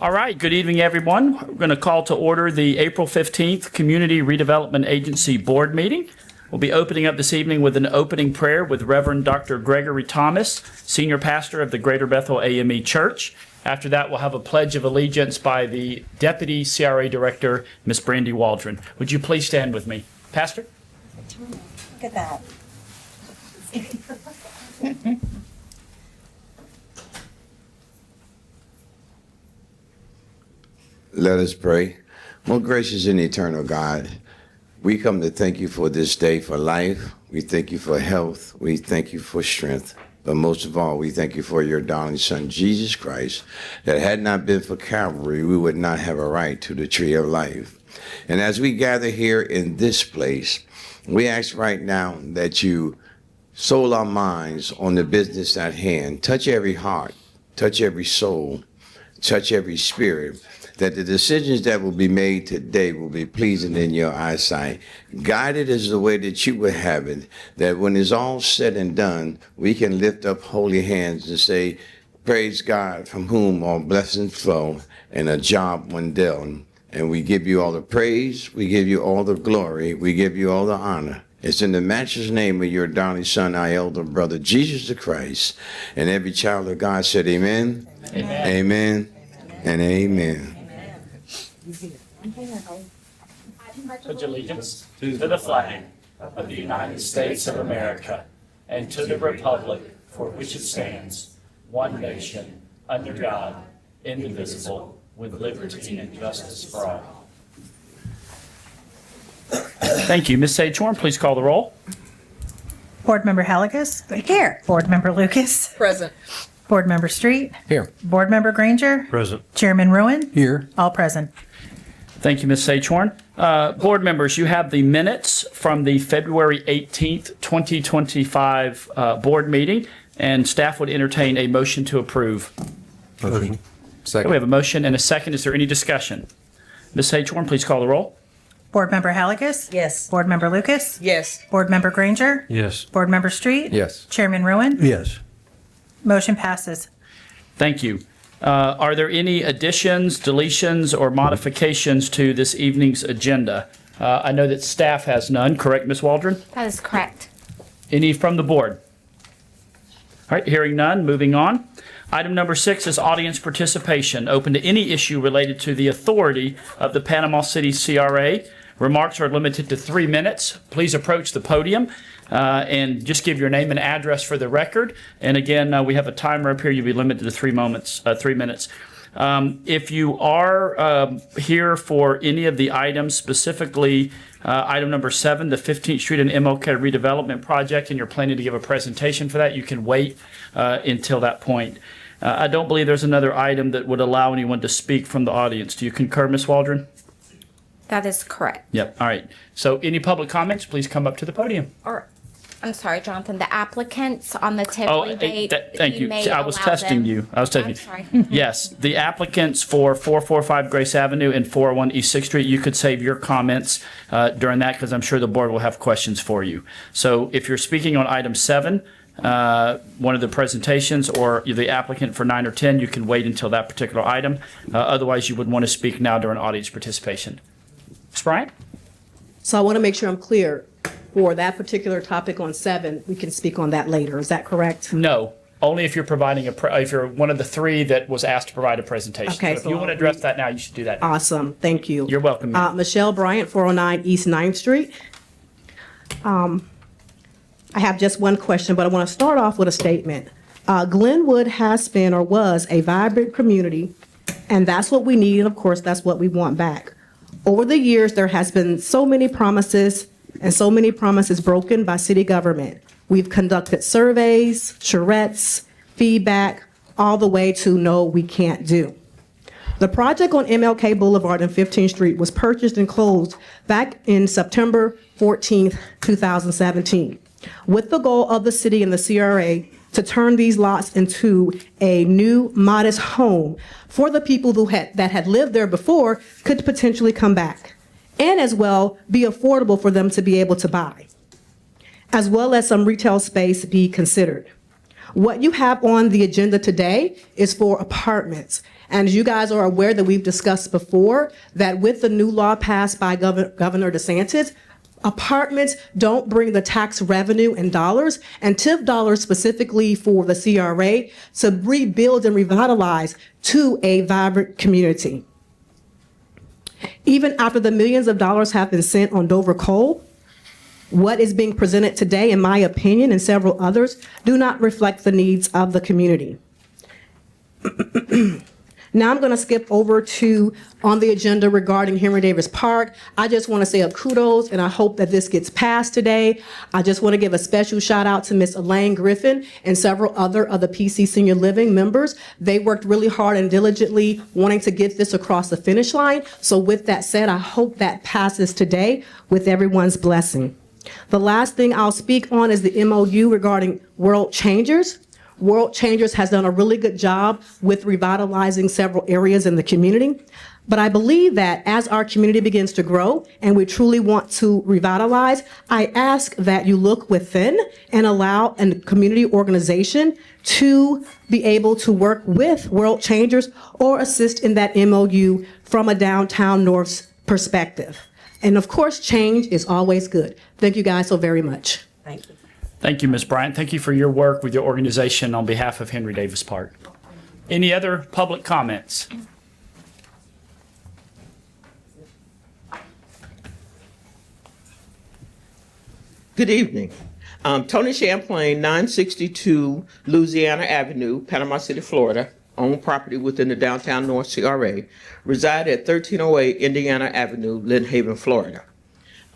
All right, good evening, everyone. We're going to call to order the April 15th Community Redevelopment Agency Board meeting. We'll be opening up this evening with an opening prayer with Reverend Dr. Gregory Thomas, Senior Pastor of the Greater Bethel AME Church. After that, we'll have a Pledge of Allegiance by the Deputy CRA Director, Ms. Brandy Waldron. Would you please stand with me? Pastor? Look at that. Let us pray. Most gracious and eternal God, we come to thank you for this day, for life. We thank you for health. We thank you for strength. But most of all, we thank you for your darling Son, Jesus Christ, that had not been for Calvary, we would not have a right to the tree of life. And as we gather here in this place, we ask right now that you soul our minds on the business at hand. Touch every heart, touch every soul, touch every spirit, that the decisions that will be made today will be pleasing in your eyesight. Guided as the way that you would have it, that when it's all said and done, we can lift up holy hands and say, praise God, from whom all blessings flow, and a job well done. And we give you all the praise, we give you all the glory, we give you all the honor. It's in the matchless name of your darling Son, our elder brother, Jesus the Christ. And every child of God said amen, amen, amen, and amen. Pledge allegiance to the flag of the United States of America and to the republic for which it stands, one nation, under God, indivisible, with liberty and justice for all. Thank you. Ms. Sagehorn, please call the roll. Board Member Halagus? Here. Board Member Lucas? Present. Board Member Street? Here. Board Member Granger? Present. Chairman Rowan? Here. All present. Thank you, Ms. Sagehorn. Board members, you have the minutes from the February 18th, 2025 board meeting, and staff would entertain a motion to approve. Motion. Okay, Second. we have a motion and a second. Is there any discussion? Ms. Sagehorn, please call the roll. Board Member Halagus? Yes. Board Member Lucas? Yes. Board Member Granger? Yes. Board Member Street? Yes. Chairman Rowan? Yes. Motion passes. Thank you. Are there any additions, deletions, or modifications to this evening's agenda? I know that staff has none, correct, Ms. Waldron? That is correct. Any from the board? All right, hearing none, moving on. Item number 6 is audience participation, open to any issue related to the authority of the Panama City CRA. Remarks are limited to 3 minutes. Please approach the podium and just give your name and address for the record. And again, we have a timer up here. You'll be limited to 3 minutes. If you are here for any of the items, specifically item number 7, the 15th Street and MLK redevelopment project, and you're planning to give a presentation for that, you can wait until that point. I don't believe there's another item that would allow anyone to speak from the audience. Do you concur, Ms. Waldron? That is correct. Yep. All right. So any public comments, please come up to the podium. Or, I'm sorry, Jonathan, the applicants on the Tivoli date. Thank you. may I was allow testing them- you. I was testing I'm you. sorry. Yes, the applicants for 445 Grace Avenue and 401 East 6th Street, you could save your comments during that because I'm sure the board will have questions for you. So if you're speaking on item 7, one of the presentations, or you're the applicant for 9 or 10, you can wait until that particular item. Otherwise, you would want to speak now during audience participation. Ms. Bryant? So I want to make sure I'm clear. For that particular topic on 7, we can speak on that later. Is that correct? No, only if you're providing if you're one of the 3 that was asked to provide a presentation. Okay, So if so you want to address that now, you should do that. Awesome. Thank you. You're welcome, ma'am. Michelle Bryant, 409 East 9th Street. I have just one question, but I want to start off with a statement. Glenwood has been or was a vibrant community, and that's what we need, and of course, that's what we want back. Over the years, there has been so many promises and so many promises broken by city government. We've conducted surveys, charrettes, feedback, all the way to no, we can't do. The project on MLK Boulevard and 15th Street was purchased and closed back in September 14th, 2017, with the goal of the city and the CRA to turn these lots into a new modest home for the people that had lived there before could potentially come back, and as well be affordable for them to be able to buy, as well as some retail space be considered. What you have on the agenda today is for apartments. And as you guys are aware that we've discussed before, that with the new law passed by Governor DeSantis, apartments don't bring the tax revenue in dollars and TIF dollars specifically for the CRA to rebuild and revitalize to a vibrant community. Even after the millions of dollars have been spent on Dover Coal, what is being presented today, in my opinion, and several others, do not reflect the needs of the community. Now I'm going to skip over to on the agenda regarding Henry Davis Park. I just want to say a kudos, and I hope that this gets passed today. I just want to give a special shout out to Ms. Elaine Griffin and several other of the PC Senior Living members. They worked really hard and diligently wanting to get this across the finish line. So with that said, I hope that passes today with everyone's blessing. The last thing I'll speak on is the MOU regarding World Changers. World Changers has done a really good job with revitalizing several areas in the community. But I believe that as our community begins to grow and we truly want to revitalize, I ask that you look within and allow a community organization to be able to work with World Changers or assist in that MOU from a downtown North's perspective. And of course, change is always good. Thank you guys so very much. Thank you. Thank you, Ms. Bryant. Thank you for your work with your organization on behalf of Henry Davis Park. Any other public comments? Good evening. Tony Champlain, 962 Louisiana Avenue, Panama City, Florida, own property within the downtown North CRA, reside at 1308 Indiana Avenue, Lynn Haven, Florida.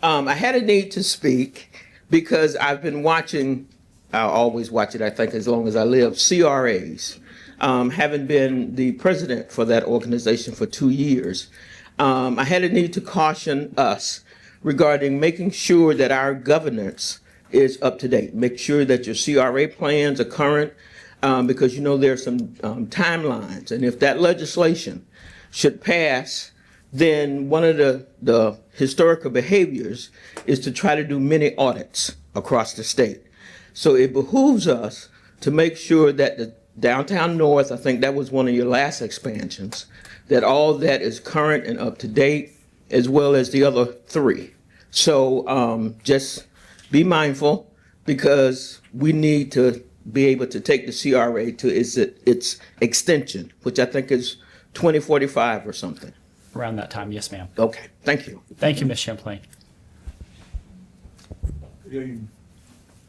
I had a need to speak because I've been watching, I'll always watch it, I think, as long as I live, CRAs. Having been the president for that organization for 2 years, I had a need to caution us regarding making sure that our governance is up to date. Make sure that your CRA plans are current, because you know there's some timelines. And if that legislation should pass, then one of the historical behaviors is to try to do many audits across the state. So it behooves us to make sure that the downtown North, I think that was one of your last expansions, that all that is current and up to date, as well as the other three. So just be mindful, because we need to be able to take the CRA to its extension, which I think is 2045 or something. Around that time, yes, ma'am. Okay, thank you. Thank you, Ms. Champlain. Good evening.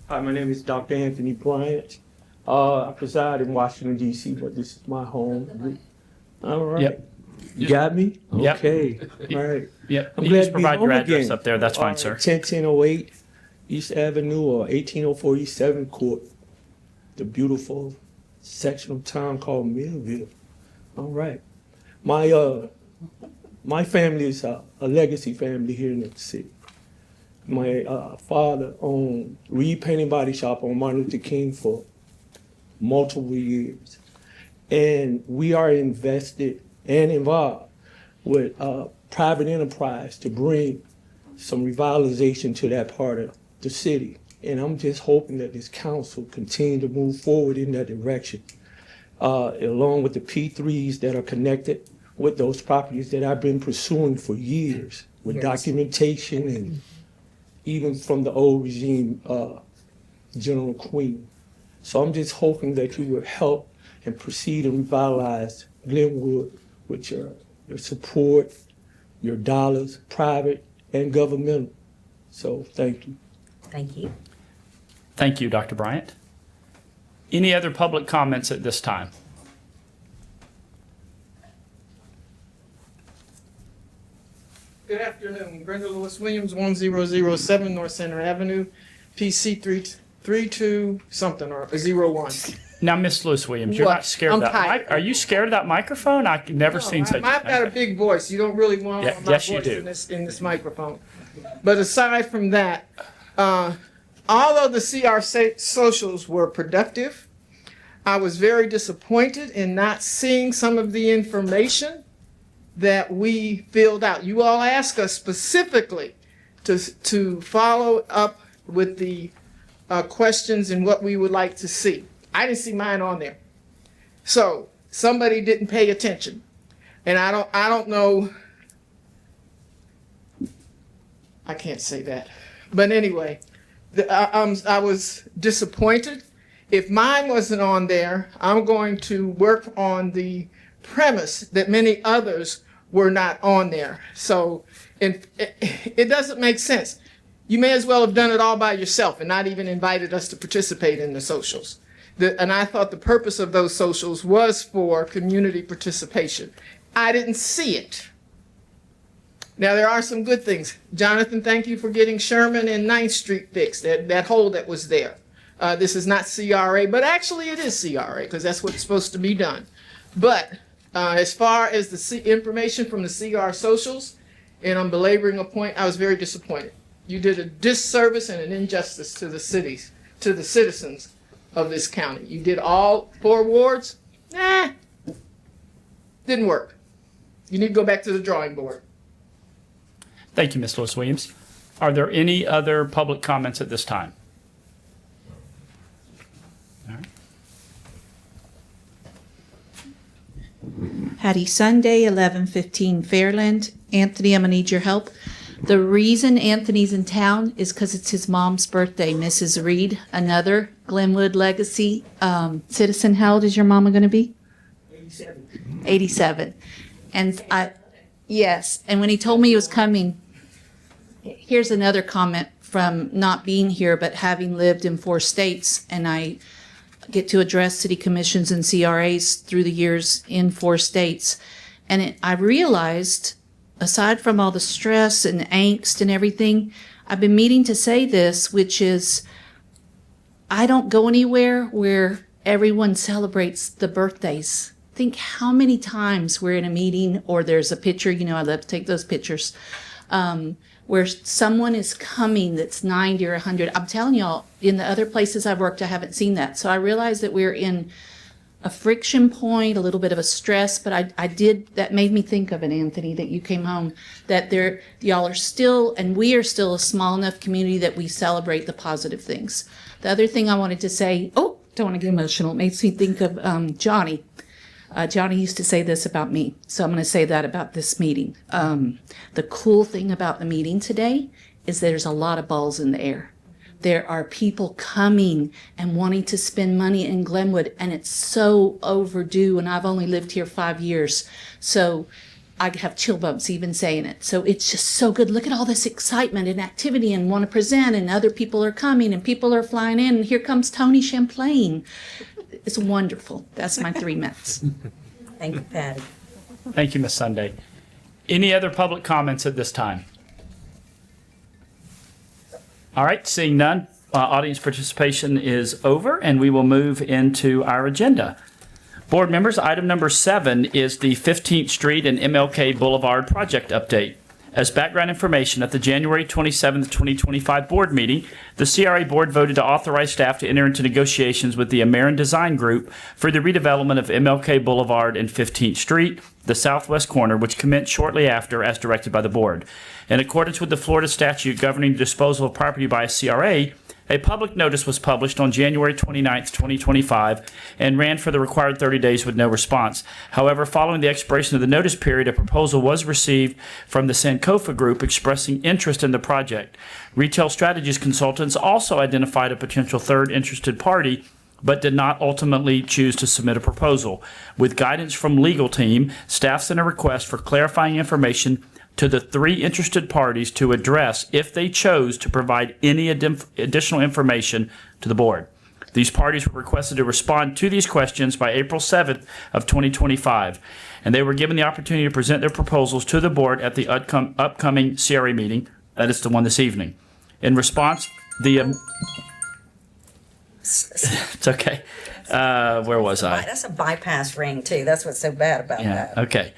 Hi, my name is Dr. Anthony Bryant. I preside in Washington, D.C., but this is my home. All right. Yep. You got me? Yep. Okay. All right. Yep. I'm You glad just to be provide home your address again. up there. That's fine, sir. 1008 East Avenue or 1804 East 7th Court. The beautiful section of town called Millville. All right. My family is a legacy family here in the city. My father owned Reed Painting Body Shop on Martin Luther King for multiple years. And we are invested and involved with private enterprise to bring some revitalization to that part of the city. And I'm just hoping that this council continue to move forward in that direction, along with the P3s that are connected with those properties that I've been pursuing for years with documentation and even from the old regime, General Queen. So I'm just hoping that you will help and proceed and revitalize Glenwood with your support, your dollars, private and governmental. So thank you. Thank you. Thank you, Dr. Bryant. Any other public comments at this time? Good afternoon. Brenda Lewis Williams, 1007 North Center Avenue, PC 332 something or 01. Now, Miss Lewis Williams, you're What? not scared of I'm that tired. mic? Are you scared of that microphone? I've never seen such. I've got a big voice. You don't really want Yeah, my yes, you voice do. in this microphone. But aside from that, although the CR socials were productive, I was very disappointed in not seeing some of the information that we filled out. You all asked us specifically to follow up with the questions and what we would like to see. I didn't see mine on there. So somebody didn't pay attention. And I don't know. I can't say that. But anyway, I was disappointed. If mine wasn't on there, I'm going to work on the premise that many others were not on there. So it doesn't make sense. You may as well have done it all by yourself and not even invited us to participate in the socials. And I thought the purpose of those socials was for community participation. I didn't see it. Now, there are some good things. Jonathan, thank you for getting Sherman and 9th Street fixed, that hole that was there. This is not CRA, but actually it is CRA because that's what's supposed to be done. But as far as the information from the CR socials, and I'm belaboring a point, I was very disappointed. You did a disservice and an injustice to the cities, to the citizens of this county. You did all 4 wards. Didn't work. You need to go back to the drawing board. Thank you, Ms. Lewis Williams. Are there any other public comments at this time? All right. Hattie Sunday, 1115 Fairland. Anthony, I'm gonna need your help. The reason Anthony's in town is because it's his mom's birthday, Mrs. Reed, another Glenwood Legacy citizen. How old is your mama gonna be? 87. And yes, and when he told me he was coming, here's another comment from not being here, but having lived in 4 states, and I get to address city commissions and CRAs through the years in 4 states. And I realized, aside from all the stress and angst and everything, I've been meaning to say this, which is I don't go anywhere where everyone celebrates the birthdays. Think how many times we're in a meeting or there's a picture, I love to take those pictures, where someone is coming that's 90 or 100. I'm telling y'all, in the other places I've worked, I haven't seen that. So I realize that we're in a friction point, a little bit of a stress, but that made me think of it, Anthony, that you came home, that y'all are still, and we are still a small enough community that we celebrate the positive things. The other thing I wanted to say, don't want to get emotional, it makes me think of Johnny. Johnny used to say this about me, so I'm going to say that about this meeting. The cool thing about the meeting today is there's a lot of balls in the air. There are people coming and wanting to spend money in Glenwood, and it's so overdue, and I've only lived here 5 years, so I have chill bumps even saying it. So it's just so good. Look at all this excitement and activity and want to present, and other people are coming, and people are flying in, and here comes Tony Champlain. It's wonderful. That's my 3 minutes. Thank you, Patty. Thank you, Ms. Sunday. Any other public comments at this time? All right, seeing none, audience participation is over, and we will move into our agenda. Board members, item number 7 is the 15th Street and MLK Boulevard project update. As background information, at the January 27th, 2025 board meeting, the CRA board voted to authorize staff to enter into negotiations with the American Design Group for the redevelopment of MLK Boulevard and 15th Street, the southwest corner, which commenced shortly after as directed by the board. In accordance with the Florida statute governing the disposal of property by a CRA, a public notice was published on January 29th, 2025, and ran for the required 30 days with no response. However, following the expiration of the notice period, a proposal was received from the Sankofa Group expressing interest in the project. Retail Strategies Consultants also identified a potential third interested party, but did not ultimately choose to submit a proposal. With guidance from legal team, staff sent a request for clarifying information to the 3 interested parties to address if they chose to provide any additional information to the board. These parties were requested to respond to these questions by April 7th of 2025, and they were given the opportunity to present their proposals to the board at the upcoming CRA meeting. That is the one this evening. In response, it's okay. Where was I? That's a bypass ring, too. That's what's so bad about that. Okay.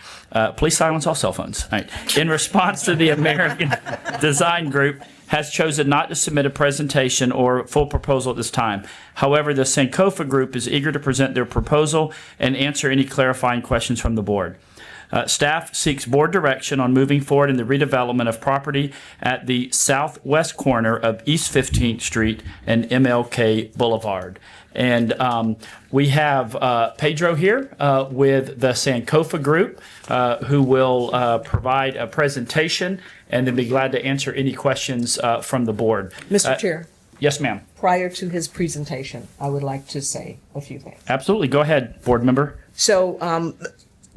Please silence all cell phones. All right. In response to the American Design Group has chosen not to submit a presentation or full proposal at this time. However, the Sankofa Group is eager to present their proposal and answer any clarifying questions from the board. Staff seeks board direction on moving forward in the redevelopment of property at the southwest corner of East 15th Street and MLK Boulevard. And we have Pedro here with the Sankofa Group, who will provide a presentation and then be glad to answer any questions from the board. Mr. Chair, Yes, ma'am. prior to his presentation, I would like to say a few things. Absolutely. Go ahead, board member. So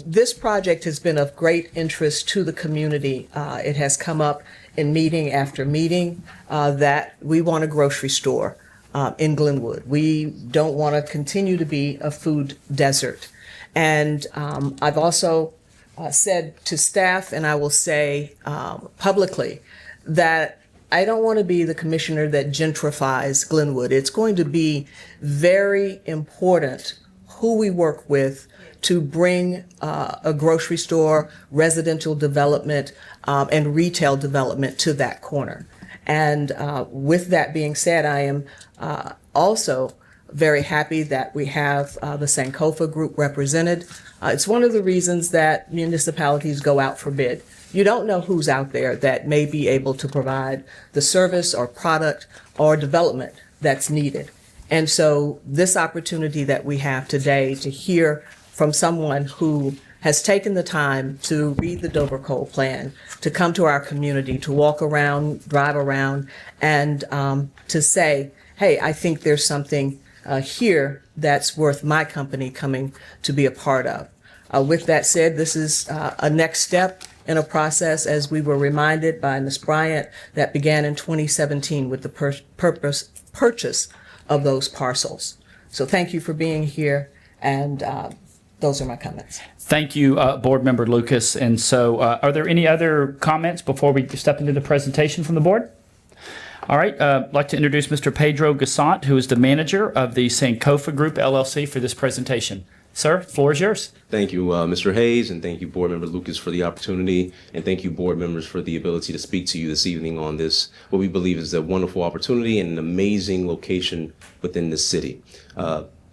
this project has been of great interest to the community. It has come up in meeting after meeting that we want a grocery store in Glenwood. We don't want to continue to be a food desert. And I've also said to staff, and I will say publicly, that I don't want to be the commissioner that gentrifies Glenwood. It's going to be very important who we work with to bring a grocery store, residential development, and retail development to that corner. And with that being said, I am also very happy that we have the Sankofa Group represented. It's one of the reasons that municipalities go out for bid. You don't know who's out there that may be able to provide the service or product or development that's needed. And so this opportunity that we have today to hear from someone who has taken the time to read the Dover Cole plan, to come to our community, to walk around, drive around, and to say, hey, I think there's something here that's worth my company coming to be a part of. With that said, this is a next step in a process, as we were reminded by Ms. Bryant, that began in 2017 with the purchase of those parcels. So thank you for being here, and those are my comments. Thank you, Board Member Lucas. And so are there any other comments before we step into the presentation from the board? All right, I'd like to introduce Mr. Pedro Gasant, who is the manager of the Sankofa Group, LLC, for this presentation. Sir, floor is yours. Thank you, Mr. Hayes, and thank you, Board Member Lucas, for the opportunity, and thank you, board members, for the ability to speak to you this evening on this, what we believe is a wonderful opportunity and an amazing location within the city.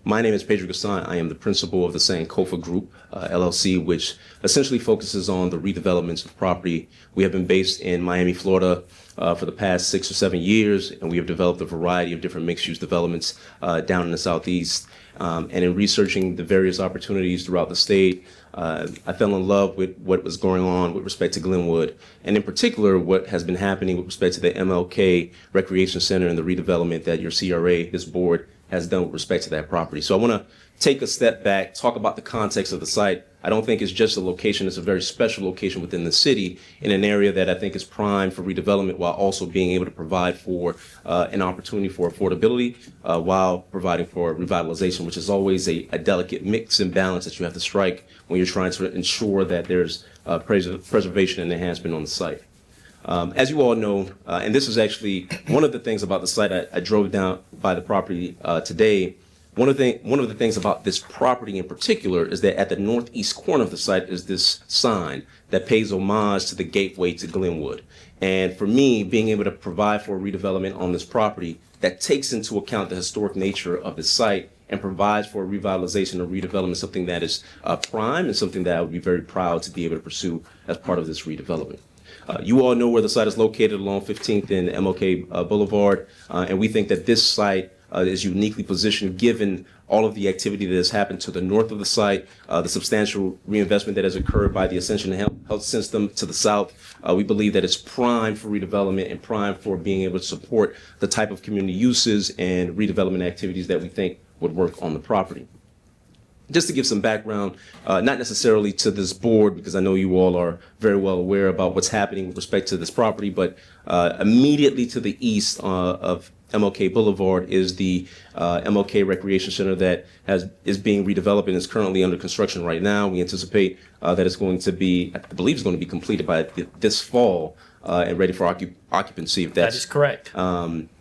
My name is Pedro Gasant. I am the principal of the Sankofa Group, LLC, which essentially focuses on the redevelopments of property. We have been based in Miami, Florida, for the past 6 or 7 years, and we have developed a variety of different mixed-use developments down in the Southeast. And in researching the various opportunities throughout the state, I fell in love with what was going on with respect to Glenwood, and in particular, what has been happening with respect to the MLK Recreation Center and the redevelopment that your CRA, this board, has done with respect to that property. So I want to take a step back, talk about the context of the site. I don't think it's just a location, it's a very special location within the city in an area that I think is primed for redevelopment while also being able to provide for an opportunity for affordability while providing for revitalization, which is always a delicate mix and balance that you have to strike when you're trying to ensure that there's preservation and enhancement on the site. As you all know, and this is actually one of the things about the site, I drove down by the property today. One of the things about this property in particular is that at the northeast corner of the site is this sign that pays homage to the gateway to Glenwood. And for me, being able to provide for redevelopment on this property that takes into account the historic nature of the site and provides for revitalization or redevelopment, something that is prime and something that I would be very proud to be able to pursue as part of this redevelopment. You all know where the site is located along 15th and MLK Boulevard, and we think that this site is uniquely positioned given all of the activity that has happened to the north of the site, the substantial reinvestment that has occurred by the Ascension Health System to the south. We believe that it's prime for redevelopment and prime for being able to support the type of community uses and redevelopment activities that we think would work on the property. Just to give some background, not necessarily to this board, because I know you all are very well aware about what's happening with respect to this property, but immediately to the east of MLK Boulevard is the MLK Recreation Center that is being redeveloped and is currently under construction right now. We anticipate that it's going to be, I believe it's going to be completed by this fall and ready for occupancy. If That is correct.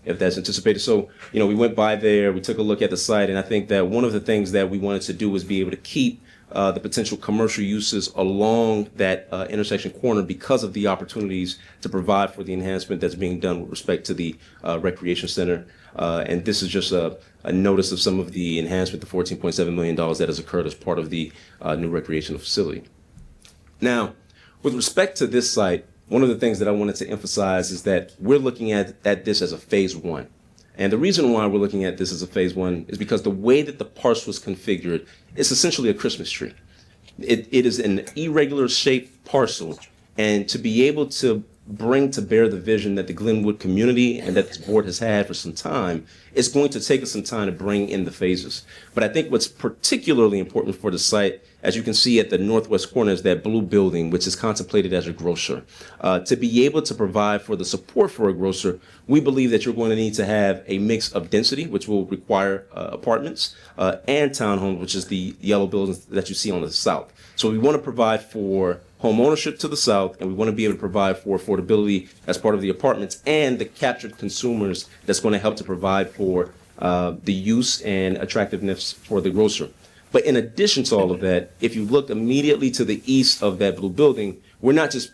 If that's anticipated. So, you know, we went by there, we took a look at the site, and I think that one of the things that we wanted to do was be able to keep the potential commercial uses along that intersection corner because of the opportunities to provide for the enhancement that's being done with respect to the recreation center. And this is just a notice of some of the enhancement, the $14.7 million that has occurred as part of the new recreational facility. Now, with respect to this site, one of the things that I wanted to emphasize is that we're looking at this as a phase one. And the reason why we're looking at this as a phase one is because the way that the parcel is configured is essentially a Christmas tree. It is an irregular shaped parcel, and to be able to bring to bear the vision that the Glenwood community and that this board has had for some time, it's going to take us some time to bring in the phases. But I think what's particularly important for the site, as you can see at the northwest corner, is that blue building, which is contemplated as a grocer. To be able to provide for the support for a grocer, we believe that you're going to need to have a mix of density, which will require apartments, and townhomes, which is the yellow buildings that you see on the south. So we want to provide for home ownership to the south, and we want to be able to provide for affordability as part of the apartments and the captured consumers that's going to help to provide for the use and attractiveness for the grocer. But in addition to all of that, if you look immediately to the east of that blue building, we're not just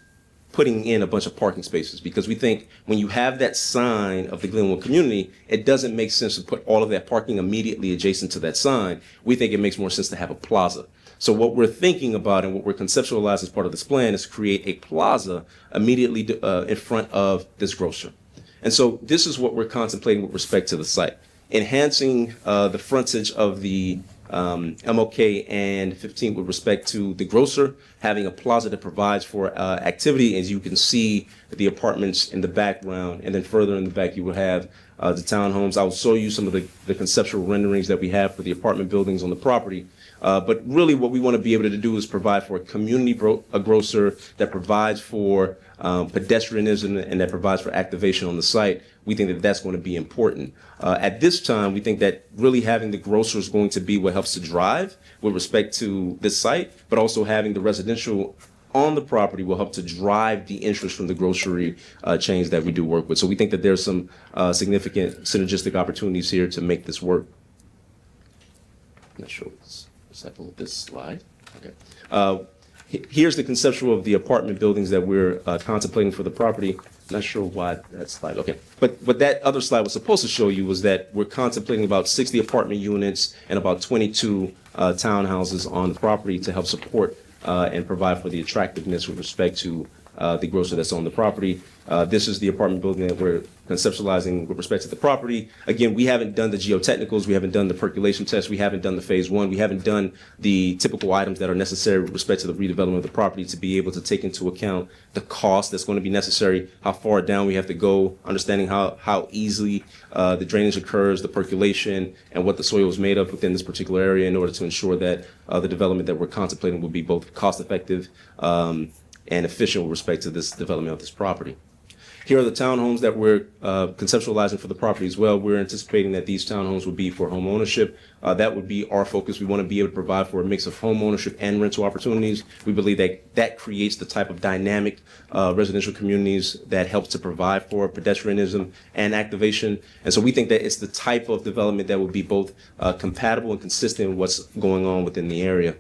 putting in a bunch of parking spaces, because we think when you have that sign of the Glenwood community, it doesn't make sense to put all of that parking immediately adjacent to that sign. We think it makes more sense to have a plaza. So what we're thinking about and what we're conceptualizing as part of this plan is create a plaza immediately in front of this grocer. And so this is what we're contemplating with respect to the site. Enhancing the frontage of the MLK and 15 with respect to the grocer, having a plaza that provides for activity. As you can see, the apartments in the background, and then further in the back you will have the townhomes. I'll show you some of the conceptual renderings that we have for the apartment buildings on the property. But really what we want to be able to do is provide for a community grocer that provides for pedestrianism and that provides for activation on the site. We think that that's going to be important. At this time, we think that really having the grocer is going to be what helps to drive with respect to this site, but also having the residential on the property will help to drive the interest from the grocery chains that we do work with. So we think that there's some significant synergistic opportunities here to make this work. I'm not sure what's happening with this slide. Okay. Here's the conceptual of the apartment buildings that we're contemplating for the property. Not sure why that slide, okay. But what that other slide was supposed to show you was that we're contemplating about 60 apartment units and about 22 townhouses on the property to help support and provide for the attractiveness with respect to the grocer that's on the property. This is the apartment building that we're conceptualizing with respect to the property. Again, we haven't done the geotechnicals, we haven't done the percolation test, we haven't done the phase one, we haven't done the typical items that are necessary with respect to the redevelopment of the property to be able to take into account the cost that's going to be necessary, how far down we have to go, understanding how easily the drainage occurs, the percolation, and what the soil is made of within this particular area in order to ensure that the development that we're contemplating will be both cost effective and efficient with respect to this development of this property. Here are the townhomes that we're conceptualizing for the property as well. We're anticipating that these townhomes would be for home ownership. That would be our focus. We want to be able to provide for a mix of home ownership and rental opportunities. We believe that that creates the type of dynamic residential communities that helps to provide for pedestrianism and activation. And so we think that it's the type of development that would be both compatible and consistent with what's going on within the area.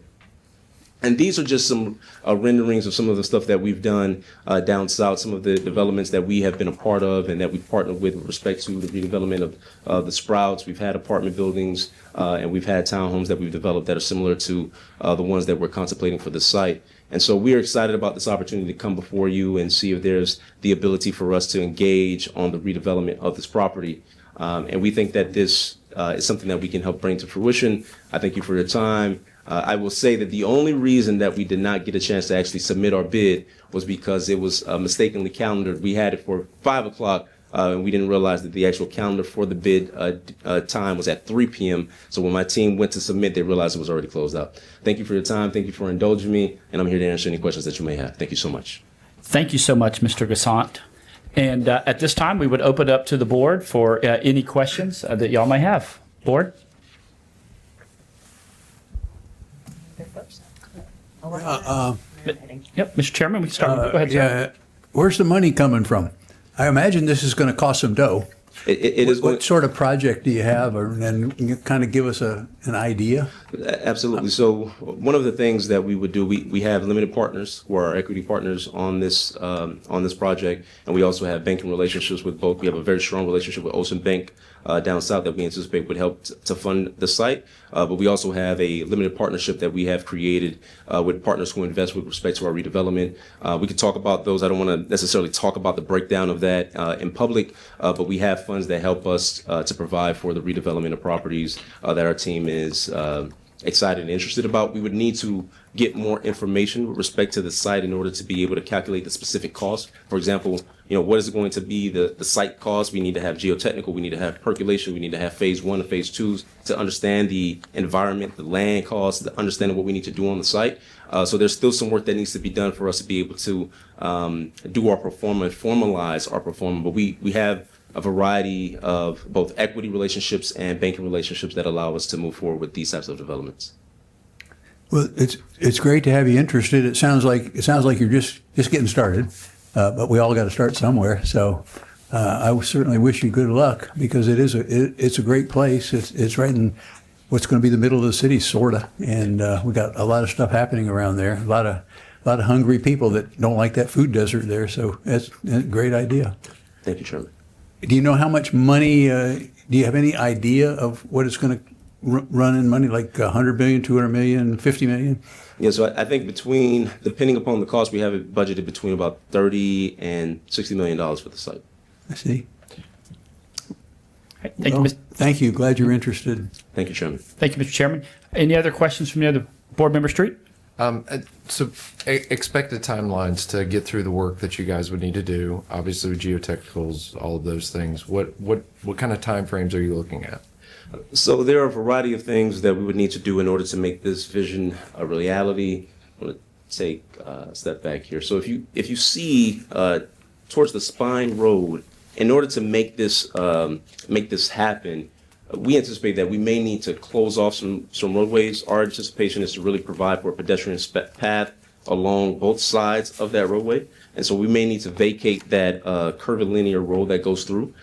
And these are just some renderings of some of the stuff that we've done down south, some of the developments that we have been a part of and that we've partnered with respect to the redevelopment of the Sprouts. We've had apartment buildings and we've had townhomes that we've developed that are similar to the ones that we're contemplating for the site. And so we're excited about this opportunity to come before you and see if there's the ability for us to engage on the redevelopment of this property. And we think that this is something that we can help bring to fruition. I thank you for your time. I will say that the only reason that we did not get a chance to actually submit our bid was because it was mistakenly calendared. We had it for 5 o'clock, and we didn't realize that the actual calendar for the bid time was at 3 p.m. So when my team went to submit, they realized it was already closed out. Thank you for your time. Thank you for indulging me, and I'm here to answer any questions that you may have. Thank you so much. Thank you so much, Mr. Gassant. And at this time, we would open up to the board for any questions that y'all may have. Board? Yep, Mr. Chairman, we can start with you. Go ahead, sir. Where's the money coming from? I imagine this is going to cost some dough. It is going. What sort of project do you have, and you kind of give us an idea? Absolutely. So one of the things that we would do, we have limited partners who are our equity partners on this project, and we also have banking relationships with both. We have a very strong relationship with Ocean Bank down south that we anticipate would help to fund the site. But we also have a limited partnership that we have created with partners who invest with respect to our redevelopment. We could talk about those. I don't want to necessarily talk about the breakdown of that in public, but we have funds that help us to provide for the redevelopment of properties that our team is excited and interested about. We would need to get more information with respect to the site in order to be able to calculate the specific cost. For example, what is going to be the site cost? We need to have geotechnical, we need to have percolation, we need to have phase 1 and phase 2 to understand the environment, the land costs, to understand what we need to do on the site. So there's still some work that needs to be done for us to be able to do our performance, formalize our performance. But we have a variety of both equity relationships and banking relationships that allow us to move forward with these types of developments. Well, it's great to have you interested. It sounds like you're just getting started, but we all got to start somewhere. So I certainly wish you good luck, because it's a great place. It's right in what's going to be the middle of the city, sorta, and we got a lot of stuff happening around there. A lot of hungry people that don't like that food desert there. So that's a great idea. Thank you, Chairman. Do you know how much money? Do you have any idea of what it's going to run in money, like 100 million, 200 million, 50 million? Yeah, so I think depending upon the cost, we have it budgeted between about $30 and $60 million for the site. I see. Thank you, Glad you're interested. Thank you, Chairman. Thank you, Mr. Chairman. Any other questions from the other board member, Street? So expected timelines to get through the work that you guys would need to do, obviously with geotechnicals, all of those things. What kind of timeframes are you looking at? So there are a variety of things that we would need to do in order to make this vision a reality. I'm going to take a step back here. So if you see towards the Spine Road, in order to make this happen, we anticipate that we may need to close off some roadways. Our anticipation is to really provide for a pedestrian path along both sides of that roadway. And so we may need to vacate that curvilinear road that goes through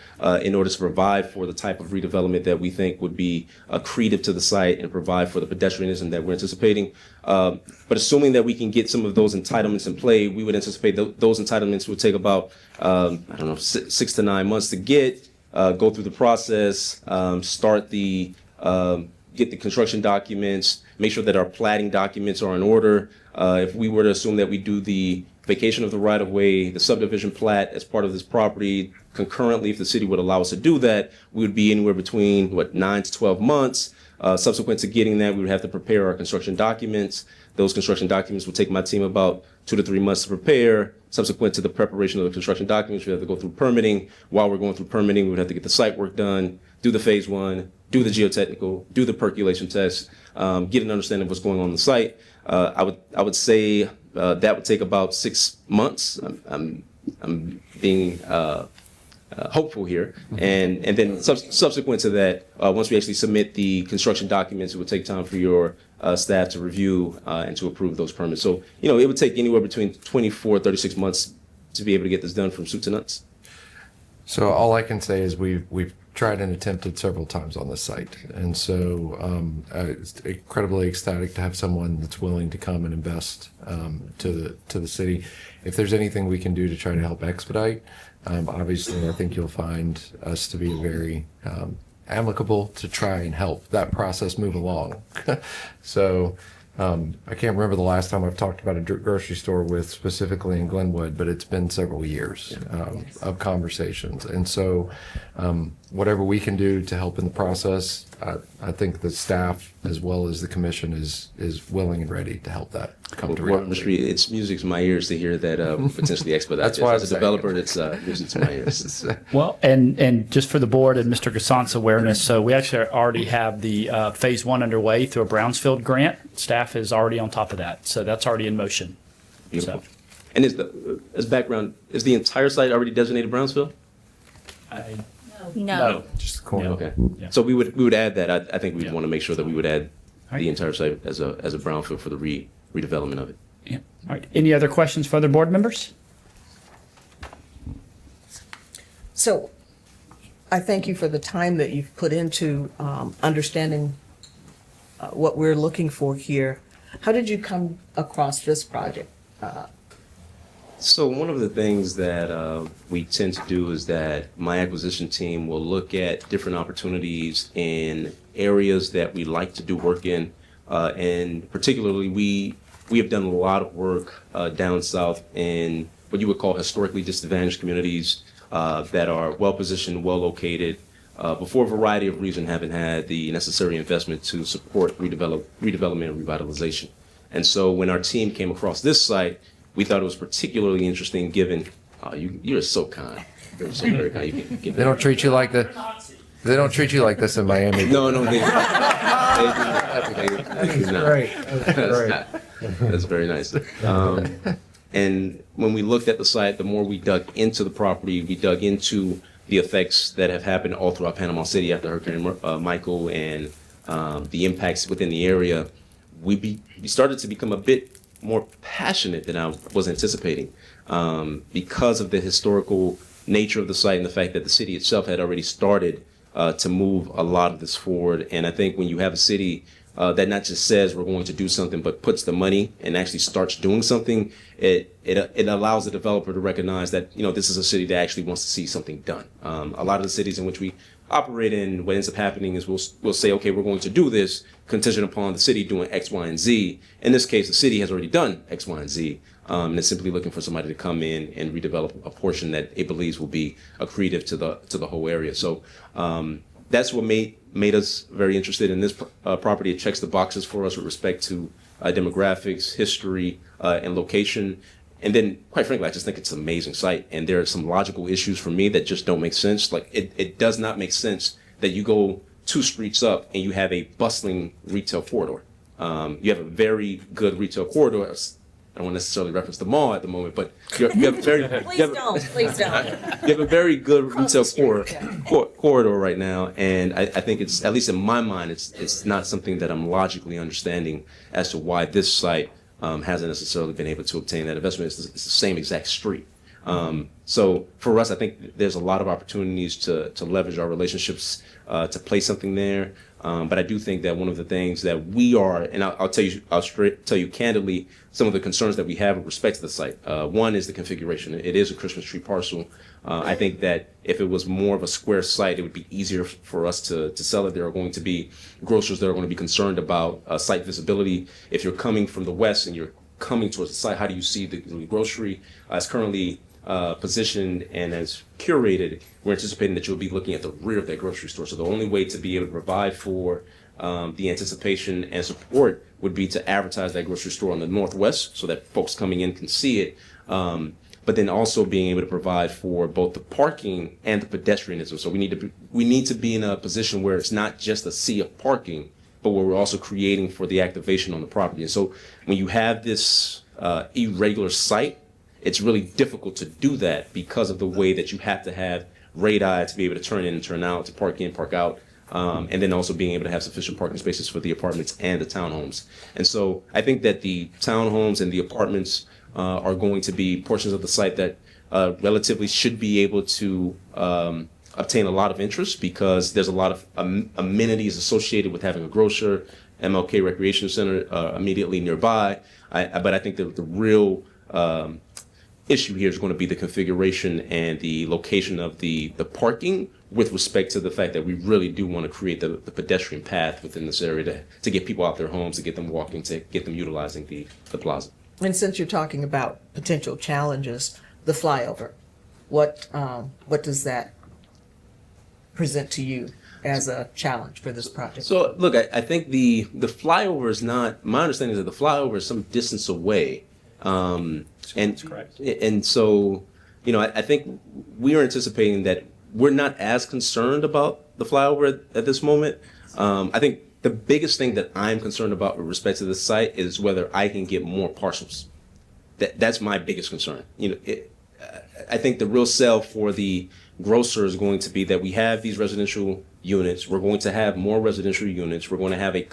in order to provide for the type of redevelopment that we think would be accretive to the site and provide for the pedestrianism that we're anticipating. But assuming that we can get some of those entitlements in play, we would anticipate those entitlements would take about, 6 to 9 months to get, go through the process, get the construction documents, make sure that our platting documents are in order. If we were to assume that we do the vacation of the right-of-way, the subdivision plat as part of this property, concurrently, if the city would allow us to do that, we would be anywhere between, 9 to 12 months. Subsequent to getting that, we would have to prepare our construction documents. Those construction documents would take my team about 2 to 3 months to prepare. Subsequent to the preparation of the construction documents, we have to go through permitting. While we're going through permitting, we would have to get the site work done, do the phase 1, do the geotechnical, do the percolation test, get an understanding of what's going on the site. I would say that would take about 6 months. I'm being hopeful here, and then subsequent to that, once we actually submit the construction documents, it would take time for your staff to review and to approve those permits. So it would take anywhere between 24, 36 months to be able to get this done from soup to nuts. So all I can say is we've tried and attempted several times on this site, and so it's incredibly ecstatic to have someone that's willing to come and invest to the city. If there's anything we can do to try to help expedite, obviously I think you'll find us to be very amicable to try and help that process move along. So I can't remember the last time I've talked about a grocery store with specifically in Glenwood, but it's been several years of conversations. And so whatever we can do to help in the process, I think the staff as well as the commission is willing and ready to help that come to reality. It's music to my ears to hear that potentially expedite. That's why as a developer, it's music to my ears. Well, and just for the board and Mr. Gassant's awareness, so we actually already have the phase 1 underway through a Brownsfield grant. Staff is already on top of that, so that's already in motion. Beautiful. So. And as background, is the entire site already designated Brownsville? No. Just the corner. Okay. Yeah. So we would add that. I think we'd want to make sure that we would add the entire site as a brownfield for the redevelopment of it. Yeah. All right. Any other questions for other board members? So I thank you for the time that you've put into understanding what we're looking for here. How did you come across this project? So one of the things that we tend to do is that my acquisition team will look at different opportunities in areas that we like to do work in, and particularly we have done a lot of work down south in what you would call historically disadvantaged communities that are well positioned, well located, but for a variety of reasons haven't had the necessary investment to support redevelopment and revitalization. And so when our team came across this site, we thought it was particularly interesting given, you're so kind. You're so very kind. You can They don't treat you like that. They don't treat you like this in Miami. No, they do not. Great. That's very nice. And when we looked at the site, the more we dug into the property, we dug into the effects that have happened all throughout Panama City after Hurricane Michael and the impacts within the area. We started to become a bit more passionate than I was anticipating because of the historical nature of the site and the fact that the city itself had already started to move a lot of this forward. And I think when you have a city that not just says we're going to do something, but puts the money and actually starts doing something, it allows the developer to recognize that, this is a city that actually wants to see something done. A lot of the cities in which we operate in, what ends up happening is we'll say, okay, we're going to do this contingent upon the city doing X, Y, and Z. In this case, the city has already done X, Y, and Z. And it's simply looking for somebody to come in and redevelop a portion that it believes will be accretive to the whole area. So that's what made us very interested in this property. It checks the boxes for us with respect to demographics, history, and location. And then, quite frankly, I just think it's an amazing site. And there are some logical issues for me that just don't make sense. Like, it does not make sense that you go 2 streets up and you have a bustling retail corridor. You have a very good retail corridor. I don't want to necessarily reference the mall at the moment, but you have a very Please don't. you have a very good retail corridor right now, and I think it's, at least in my mind, it's not something that I'm logically understanding as to why this site hasn't necessarily been able to obtain that investment. It's the same exact street. So for us, I think there's a lot of opportunities to leverage our relationships to place something there. But I do think that one of the things that we are, and I'll tell you candidly, some of the concerns that we have with respect to the site. One is the configuration. It is a Christmas tree parcel. I think that if it was more of a square site, it would be easier for us to sell it. There are going to be grocers that are going to be concerned about site visibility. If you're coming from the west and you're coming towards the site, how do you see the grocery? It's currently positioned and as curated. We're anticipating that you'll be looking at the rear of that grocery store. So the only way to be able to provide for the anticipation and support would be to advertise that grocery store on the northwest so that folks coming in can see it. But then also being able to provide for both the parking and the pedestrianism. So we need to be in a position where it's not just a sea of parking, but where we're also creating for the activation on the property. And so when you have this irregular site, it's really difficult to do that because of the way that you have to have radii to be able to turn in and turn out, to park in, park out, and then also being able to have sufficient parking spaces for the apartments and the townhomes. And so I think that the townhomes and the apartments are going to be portions of the site that relatively should be able to obtain a lot of interest because there's a lot of amenities associated with having a grocer, MLK Recreation Center immediately nearby. But I think that the real issue here is going to be the configuration and the location of the parking with respect to the fact that we really do want to create the pedestrian path within this area to get people out their homes, to get them walking, to get them utilizing the plaza. And since you're talking about potential challenges, the flyover, what does that present to you as a challenge for this project? So look, I think the flyover is not, my understanding is that the flyover is some distance away. That's correct. And so, I think we are anticipating that we're not as concerned about the flyover at this moment. I think the biggest thing that I'm concerned about with respect to this site is whether I can get more parcels. That's my biggest concern. I think the real sell for the grocer is going to be that we have these residential units. We're going to have more residential units. We're going to have a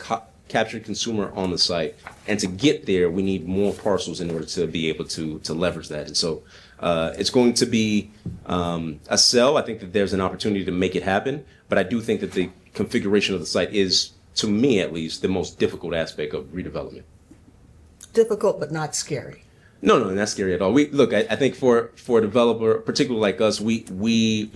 captured consumer on the site. And to get there, we need more parcels in order to be able to leverage that. And so It's going to be a sell. I think that there's an opportunity to make it happen, but I do think that the configuration of the site is, to me at least, the most difficult aspect of redevelopment. Difficult, but not scary. No, not scary at all. I think for a developer, particularly like us, we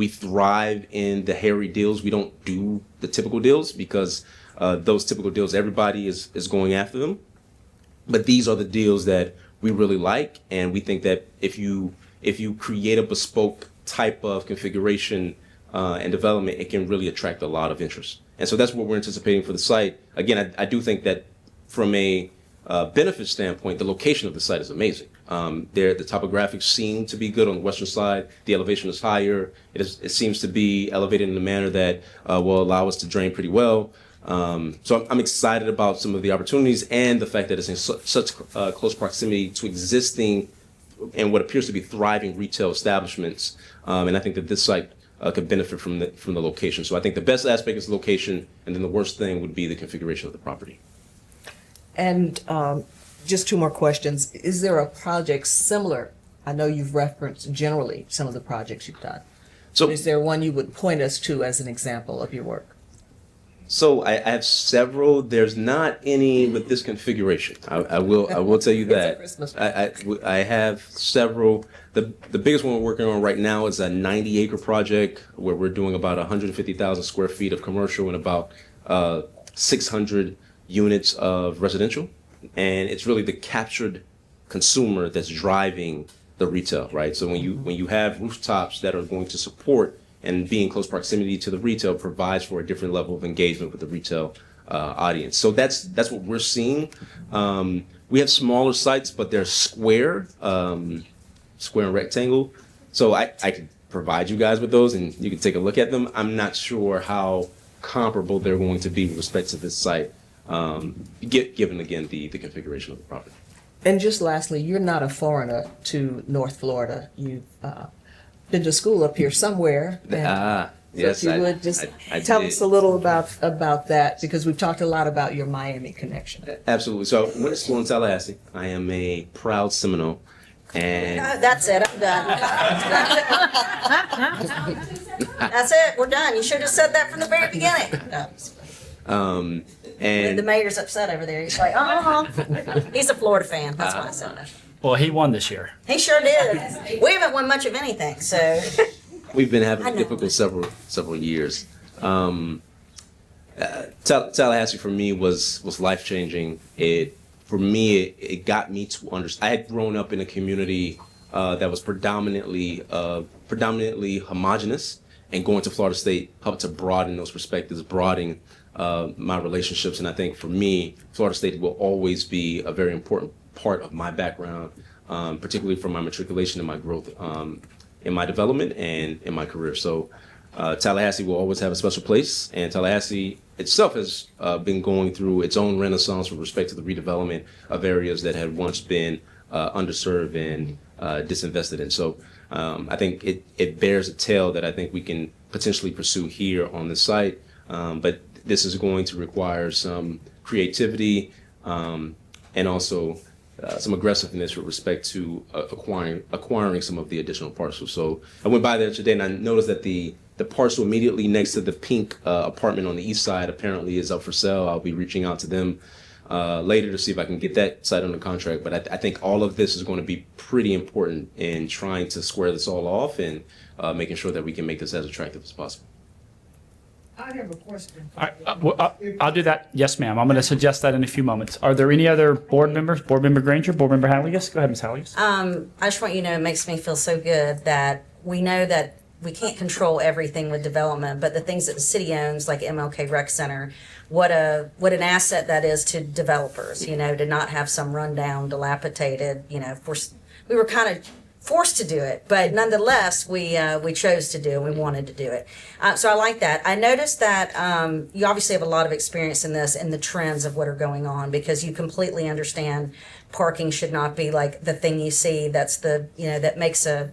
thrive in the hairy deals. We don't do the typical deals because those typical deals, everybody is going after them. But these are the deals that we really like, and we think that if you create a bespoke type of configuration and development, it can really attract a lot of interest. And so that's what we're anticipating for the site. Again, I do think that from a benefit standpoint, the location of the site is amazing. The topographics seem to be good on the western side. The elevation is higher. It seems to be elevated in a manner that will allow us to drain pretty well. So I'm excited about some of the opportunities and the fact that it's in such close proximity to existing and what appears to be thriving retail establishments. And I think that this site could benefit from the location. So I think the best aspect is the location, and then the worst thing would be the configuration of the property. And just two more questions. Is there a project similar? I know you've referenced generally some of the projects you've done. So is there one you would point us to as an example of your work? So I have several. There's not any with this configuration. I will tell you that. I have several. The biggest one we're working on right now is a 90-acre project where we're doing about 150,000 square feet of commercial and about 600 units of residential. And it's really the captured consumer that's driving the retail, right? So when you have rooftops that are going to support and being in close proximity to the retail provides for a different level of engagement with the retail audience. So that's what we're seeing. We have smaller sites, but they're square and rectangle. So I could provide you guys with those and you can take a look at them. I'm not sure how comparable they're going to be with respect to this site, given, again, the configuration of the property. And just lastly, you're not a foreigner to North Florida. You've been to school up here somewhere. Yes, so if you would just tell us a little about that, because we've talked a lot about your Miami connection. Absolutely. So I went to school in Tallahassee. I am a proud Seminole. And That's it, I'm done. That's it, we're done. You should have said that from the very beginning. No, and the mayor's upset over there. He's like, he's a Florida fan, that's why I said that. Well, he won this year. He sure did. We haven't won much of anything, so. we've been having a difficult several years. Tallahassee for me was life-changing. For me, it got me to understand. I had grown up in a community that was predominantly homogenous, and going to Florida State helped to broaden those perspectives, broaden my relationships. And I think for me, Florida State will always be a very important part of my background, particularly for my matriculation and my growth in my development and in my career. So Tallahassee will always have a special place, and Tallahassee itself has been going through its own renaissance with respect to the redevelopment of areas that had once been underserved and disinvested in. So I think it bears a tale that I think we can potentially pursue here on the site, but this is going to require some creativity and also some aggressiveness with respect to acquiring some of the additional parcels. So I went by there today and I noticed that the parcel immediately next to the pink apartment on the east side apparently is up for sale. I'll be reaching out to them later to see if I can get that site under contract. But I think all of this is going to be pretty important in trying to square this all off and making sure that we can make this as attractive as possible. I have a question. I'll do that. Yes, ma'am. I'm going to suggest that in a few moments. Are there any other board members? Board Member Granger, Board Member Halligus? Go ahead, Ms. Halligus. I just want you to know, it makes me feel so good that we know that we can't control everything with development, but the things that the city owns, like MLK Rec Center, what an asset that is to developers, to not have some rundown, dilapidated, we were kind of forced to do it, but nonetheless, we chose to do it. We wanted to do it. So I like that. I noticed that you obviously have a lot of experience in this and the trends of what are going on, because you completely understand parking should not be like the thing you see that's that makes a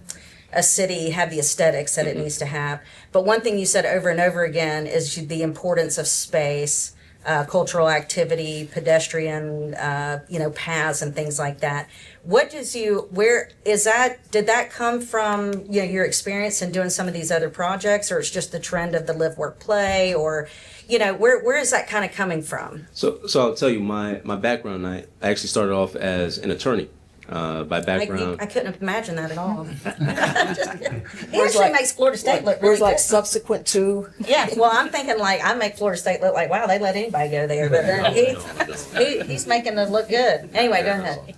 city have the aesthetics that it needs to have. But one thing you said over and over again is the importance of space, cultural activity, pedestrian, paths and things like that. Did that come from, your experience in doing some of these other projects, or it's just the trend of the live, work, play, or, where is that kind of coming from? So I'll tell you my background. I actually started off as an attorney by background. I couldn't imagine that at all. He actually makes Florida State look really Where's like good. subsequent to? Yeah, well, I'm thinking like I make Florida State look like, wow, they let anybody go there, but then he's making it look good. Anyway, go ahead.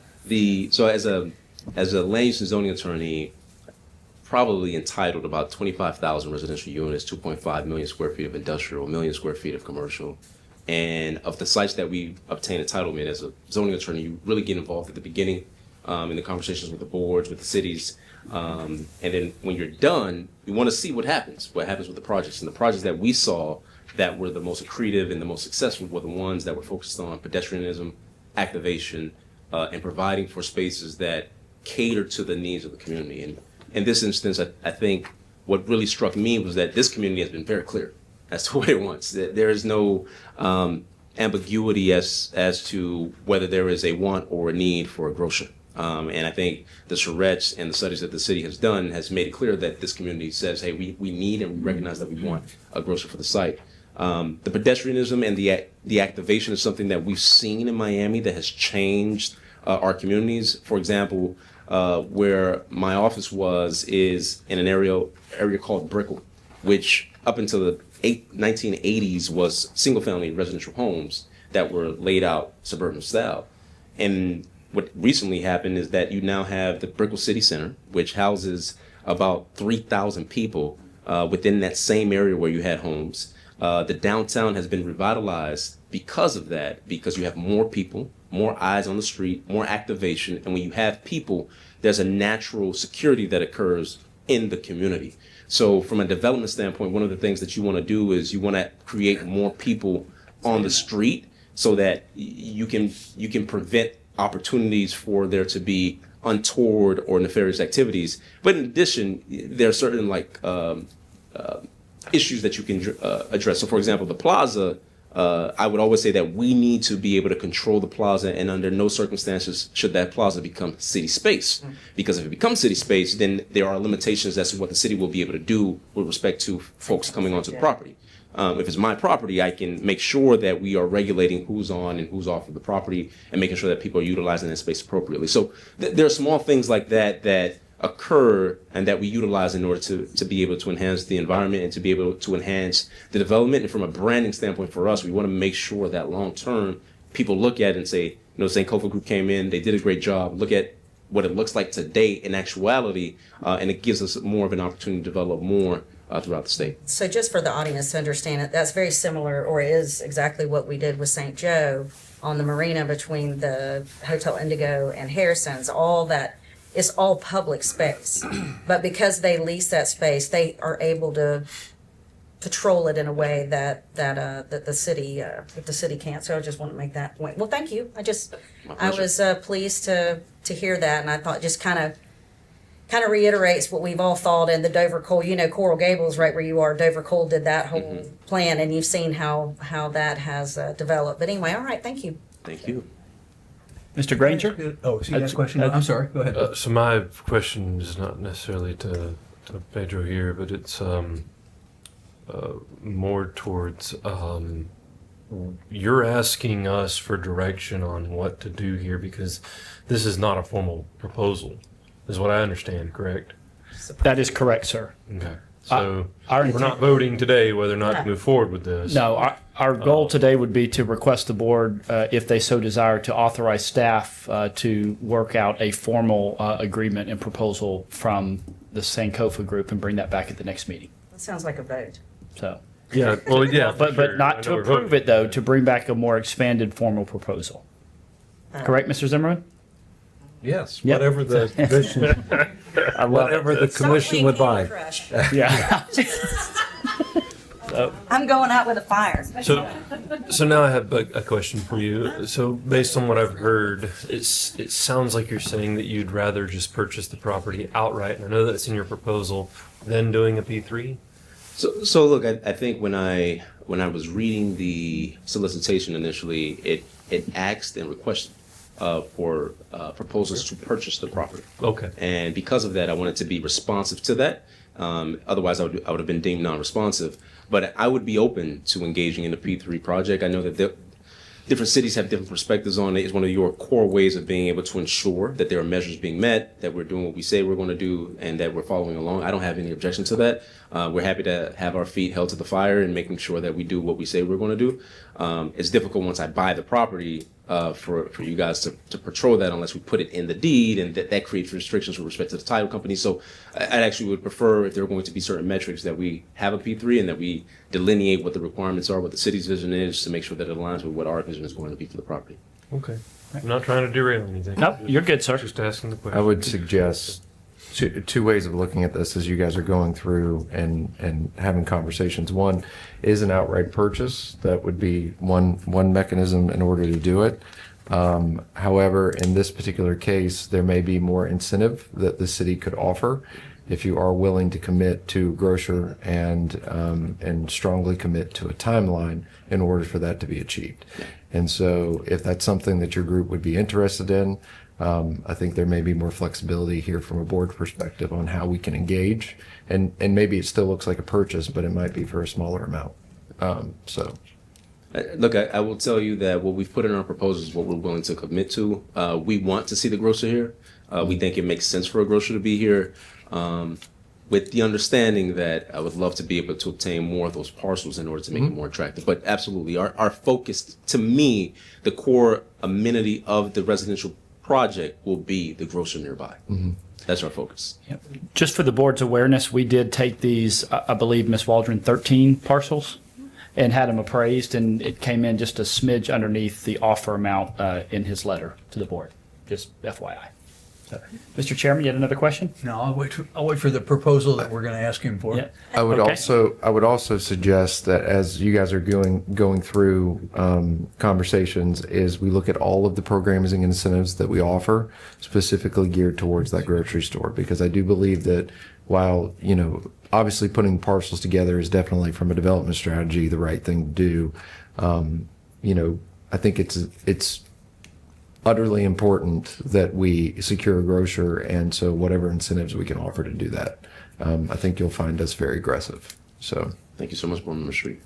So as a land use and zoning attorney, probably entitled about 25,000 residential units, 2.5 million square feet of industrial, 1 million square feet of commercial. And of the sites that we obtain entitlement as a zoning attorney, you really get involved at the beginning in the conversations with the boards, with the cities. And then when you're done, you want to see what happens with the projects. And the projects that we saw that were the most accretive and the most successful were the ones that were focused on pedestrianism, activation, and providing for spaces that cater to the needs of the community. And in this instance, I think what really struck me was that this community has been very clear as to what it wants. There is no ambiguity as to whether there is a want or a need for a grocer. And I think the charrettes and the studies that the city has done has made it clear that this community says, hey, we need and we recognize that we want a grocer for the site. The pedestrianism and the activation is something that we've seen in Miami that has changed our communities. For example, where my office is in an area called Brickell, which up until the 1980s was single-family residential homes that were laid out suburban style. And what recently happened is that you now have the Brickell City Center, which houses about 3,000 people within that same area where you had homes. The downtown has been revitalized because of that, because you have more people, more eyes on the street, more activation. And when you have people, there's a natural security that occurs in the community. So from a development standpoint, one of the things that you want to do is you want to create more people on the street so that you can prevent opportunities for there to be untoward or nefarious activities. But in addition, there are certain issues that you can address. So for example, the plaza, I would always say that we need to be able to control the plaza, and under no circumstances should that plaza become city space. Because if it becomes city space, then there are limitations as to what the city will be able to do with respect to folks coming onto the property. If it's my property, I can make sure that we are regulating who's on and who's off of the property and making sure that people are utilizing that space appropriately. So there are small things like that that occur and that we utilize in order to be able to enhance the environment and to be able to enhance the development. And from a branding standpoint for us, we want to make sure that long term people look at it and say, St. Cofer Group came in, they did a great job. Look at what it looks like today in actuality, and it gives us more of an opportunity to develop more throughout the state. So just for the audience to understand it, that's very similar, or is exactly what we did with St. Joe on the marina between the Hotel Indigo and Harrison's. All that is all public space, but because they lease that space, they are able to patrol it in a way that the city can't. So I just want to make that point. Well, thank you. I was pleased to hear that, and I thought just kind of reiterates what we've all thought in the Dover Cole. Coral Gables, right where you are, Dover Cole did that whole plan, and you've seen how that has developed. But anyway, all right, thank you. Thank you. Mr. Granger? Oh, see that question? I'm sorry, go ahead. So my question is not necessarily to Pedro here, but it's more towards you're asking us for direction on what to do here, because this is not a formal proposal, is what I understand, correct? That is correct, sir. Okay. So Our we're intent- not voting today whether or not to move forward with this. No, our goal today would be to request the board, if they so desire, to authorize staff to work out a formal agreement and proposal from the Sankofa Group and bring that back at the next meeting. That sounds like a vote. So, Yeah, well, yeah. but for sure. not I to know we're approve voting. it, though, to bring back a more expanded formal proposal. Correct, Mr. Zimmerman? Yes, Yep. whatever the commission, whatever the commission would like. Yeah. I'm going out with a fire. So now I have a question for you. So based on what I've heard, it sounds like you're saying that you'd rather just purchase the property outright, and I know that's in your proposal, than doing a P3. So look, I think when I was reading the solicitation initially, it asked and requested for proposals to purchase the property. Okay. And because of that, I wanted to be responsive to that. Otherwise, I would have been deemed non-responsive. But I would be open to engaging in the P3 project. I know that different cities have different perspectives on it. It's one of your core ways of being able to ensure that there are measures being met, that we're doing what we say we're going to do, and that we're following along. I don't have any objection to that. We're happy to have our feet held to the fire and making sure that we do what we say we're going to do. It's difficult once I buy the property for you guys to patrol that unless we put it in the deed, and that creates restrictions with respect to the title company. So I actually would prefer, if there are going to be certain metrics, that we have a P3 and that we delineate what the requirements are, what the city's vision is, to make sure that it aligns with what our vision is going to be for the property. Okay. I'm not trying to derail anything. Nope, you're good, sir. Just asking the question. I would suggest two ways of looking at this as you guys are going through and having conversations. One is an outright purchase. That would be one mechanism in order to do it. However, in this particular case, there may be more incentive that the city could offer if you are willing to commit to grocer and strongly commit to a timeline in order for that to be achieved. And so if that's something that your group would be interested in, I think there may be more flexibility here from a board perspective on how we can engage. And maybe it still looks like a purchase, but it might be for a smaller amount. Look, I will tell you that what we've put in our proposals is what we're willing to commit to. We want to see the grocer here. We think it makes sense for a grocer to be here, with the understanding that I would love to be able to obtain more of those parcels in order to make it more attractive. But absolutely, our focus, to me, the core amenity of the residential project will be the grocer nearby. That's our focus. Yep. Just for the board's awareness, we did take these, I believe, Ms. Waldron, 13 parcels and had them appraised, and it came in just a smidge underneath the offer amount in his letter to the board. Just FYI. So, Mr. Chairman, you had another question? No, I'll wait for the proposal that we're going to ask him for. Yeah. I would Okay. also suggest that as you guys are going through conversations, is we look at all of the programs and incentives that we offer, specifically geared towards that grocery store, because I do believe that while obviously putting parcels together is definitely, from a development strategy, the right thing to do. I think it's utterly important that we secure a grocer, and so whatever incentives we can offer to do that, I think you'll find us very aggressive. So thank you so much, Board Member Street.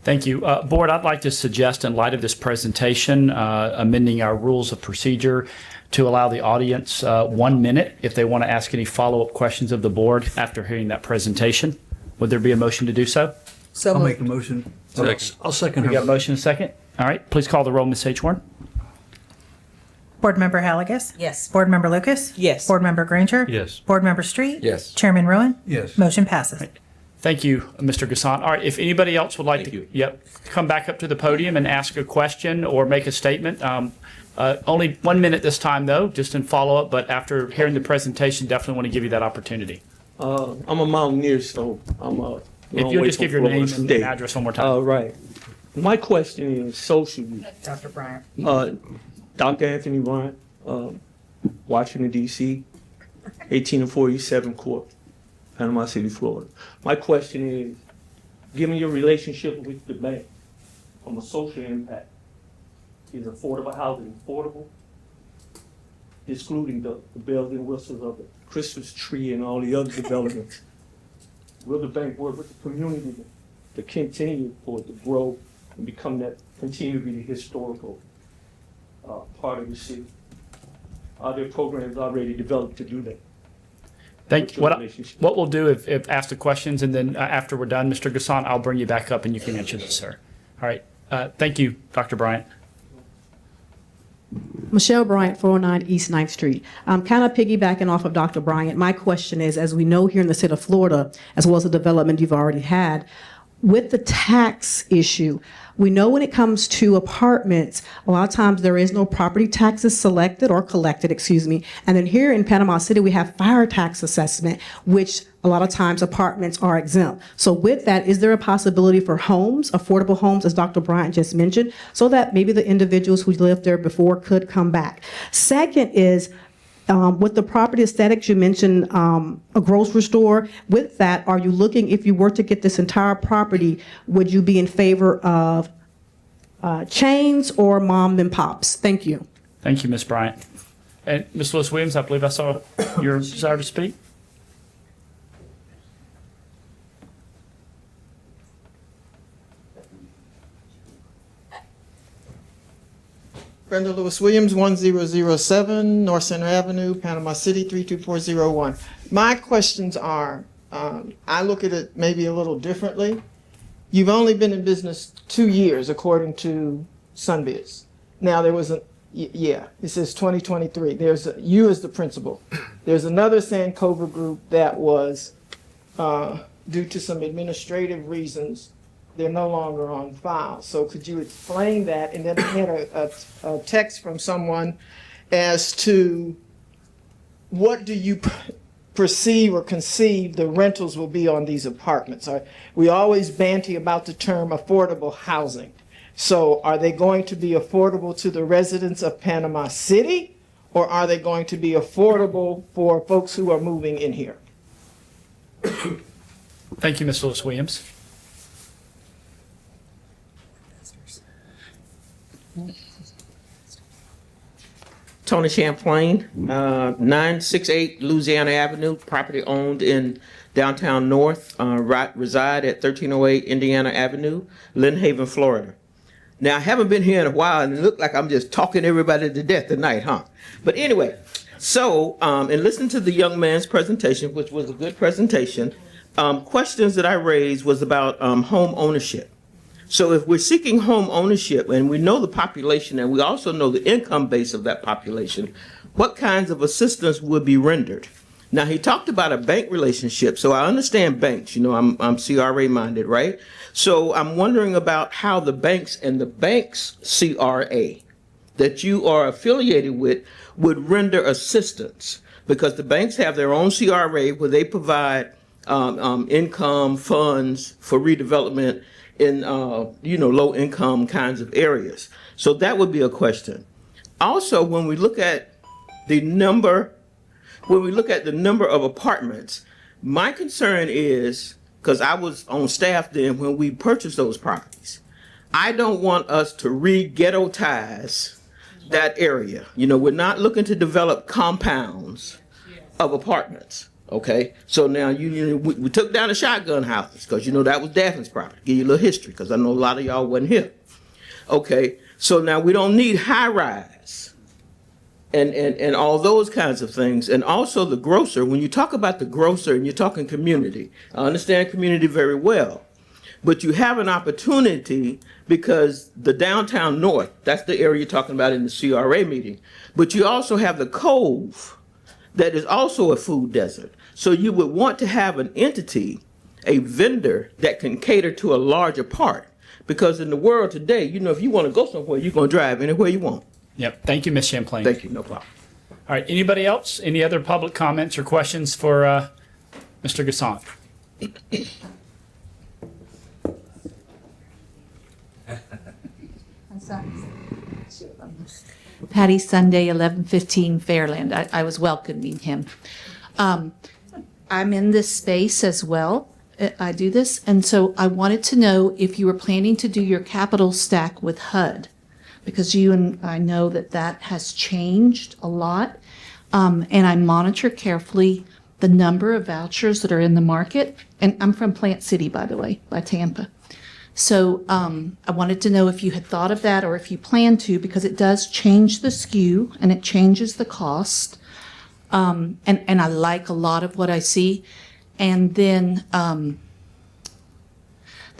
Thank you. Board, I'd like to suggest, in light of this presentation, amending our rules of procedure to allow the audience 1 minute if they want to ask any follow-up questions of the board after hearing that presentation. Would there be a motion to do so? So I'll moved. make a motion. Second. I'll second We her. got a motion and a second? All right, please call the roll, Ms. H. Warren. Board Member Halligus? Yes. Board Member Lucas? Yes. Board Member Granger? Yes. Board Member Street? Yes. Chairman Rowan? Yes. Motion passes. Thank you, Mr. Gasson. All right, if anybody else would like Thank to, you. come back up to the podium and ask a question or make a statement. Only 1 minute this time, though, just in follow-up, but after hearing the presentation, definitely want to give you that opportunity. I'm a mountaineer, so I'm a. If you'll just give your name and address one more time. Right. My question is socially. Dr. Bryant. Dr. Anthony Bryant, Washington, D.C., 1847 Court, Panama City, Florida. My question is, given your relationship with the bank, from a social impact, is affordable housing affordable? Excluding the bells and whistles of the Christmas tree and all the other developments. Will the bank work with the community to continue for it to grow and become that, continue to be the historical part of the city? Are there programs already developed to do that? Thank you. What's your relationship? What we'll do, if ask the questions, and then after we're done, Mr. Gasson, I'll bring you back up and you can answer this, sir. All right. Thank you, Dr. Bryant. Michelle Bryant, 409 East 9th Street. Kind of piggybacking off of Dr. Bryant, my question is, as we know here in the state of Florida, as well as the development you've already had, with the tax issue, we know when it comes to apartments, a lot of times there is no property taxes selected or collected, and then here in Panama City, we have fire tax assessment, which a lot of times apartments are exempt. So with that, is there a possibility for homes, affordable homes, as Dr. Bryant just mentioned, so that maybe the individuals who lived there before could come back? Second is, With the property aesthetics, you mentioned a grocery store. With that, are you looking, if you were to get this entire property, would you be in favor of chains or mom and pops? Thank you. Thank you, Ms. Bryant. And Ms. Lewis Williams, I believe I saw your desire to speak. Brenda Lewis Williams, 1007 North Center Avenue, Panama City, 32401. My questions are, I look at it maybe a little differently. You've only been in business 2 years, according to Sunbiz. Now, there was it says 2023. There's you as the principal. There's another Sankover group that was, due to some administrative reasons, they're no longer on file. So could you explain that? And then I had a text from someone as to what do you perceive or conceive the rentals will be on these apartments? We always banty about the term affordable housing. So are they going to be affordable to the residents of Panama City, or are they going to be affordable for folks who are moving in here? Thank you, Ms. Lewis Williams. Tony Champlain, 968 Louisiana Avenue, property owned in downtown North, reside at 1308 Indiana Avenue, Lynn Haven, Florida. Now, I haven't been here in a while, and it looked like I'm just talking everybody to death tonight, huh? But anyway, so, in listening to the young man's presentation, which was a good presentation, questions that I raised was about home ownership. So if we're seeking home ownership, and we know the population, and we also know the income base of that population, what kinds of assistance would be rendered? Now, he talked about a bank relationship, so I understand banks. You know, I'm CRA minded, right? So I'm wondering about how the banks and the bank's CRA that you are affiliated with would render assistance, because the banks have their own CRA where they provide income funds for redevelopment in low income kinds of areas. So that would be a question. Also, when we look at the number of apartments, my concern is, because I was on staff then when we purchased those properties, I don't want us to re-ghettoize that area. You know, we're not looking to develop compounds of apartments. Okay, so now we took down the shotgun houses because that was Daphne's property. Give you a little history because I know a lot of y'all wasn't here. Okay, so now we don't need high rise and all those kinds of things. And also the grocer, when you talk about the grocer and you're talking community, I understand community very well, but you have an opportunity because the downtown North, that's the area you're talking about in the CRA meeting, but you also have the Cove that is also a food desert. So you would want to have an entity, a vendor that can cater to a larger part. Because in the world today, if you want to go somewhere, you're going to drive anywhere you want. Yep. Thank you, Ms. Champlain. Thank you. No problem. All right. Anybody else? Any other public comments or questions for Mr. Gasson? Patty Sunday, 1115 Fairland. I was welcoming him. I'm in this space as well. I do this. And so I wanted to know if you were planning to do your capital stack with HUD, because you and I know that has changed a lot. And I monitor carefully the number of vouchers that are in the market. And I'm from Plant City, by the way, by Tampa. So I wanted to know if you had thought of that or if you plan to, because it does change the SKU and it changes the cost. And I like a lot of what I see. And then the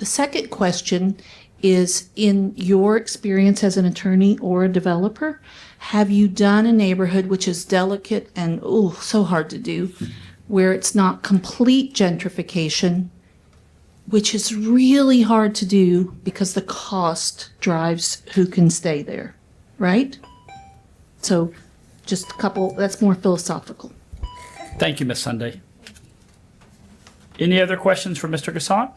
second question is, in your experience as an attorney or a developer, have you done a neighborhood which is delicate and so hard to do, where it's not complete gentrification, which is really hard to do because the cost drives who can stay there, right? So just a couple, that's more philosophical. Thank you, Ms. Sunday. Any other questions for Mr. Gasson?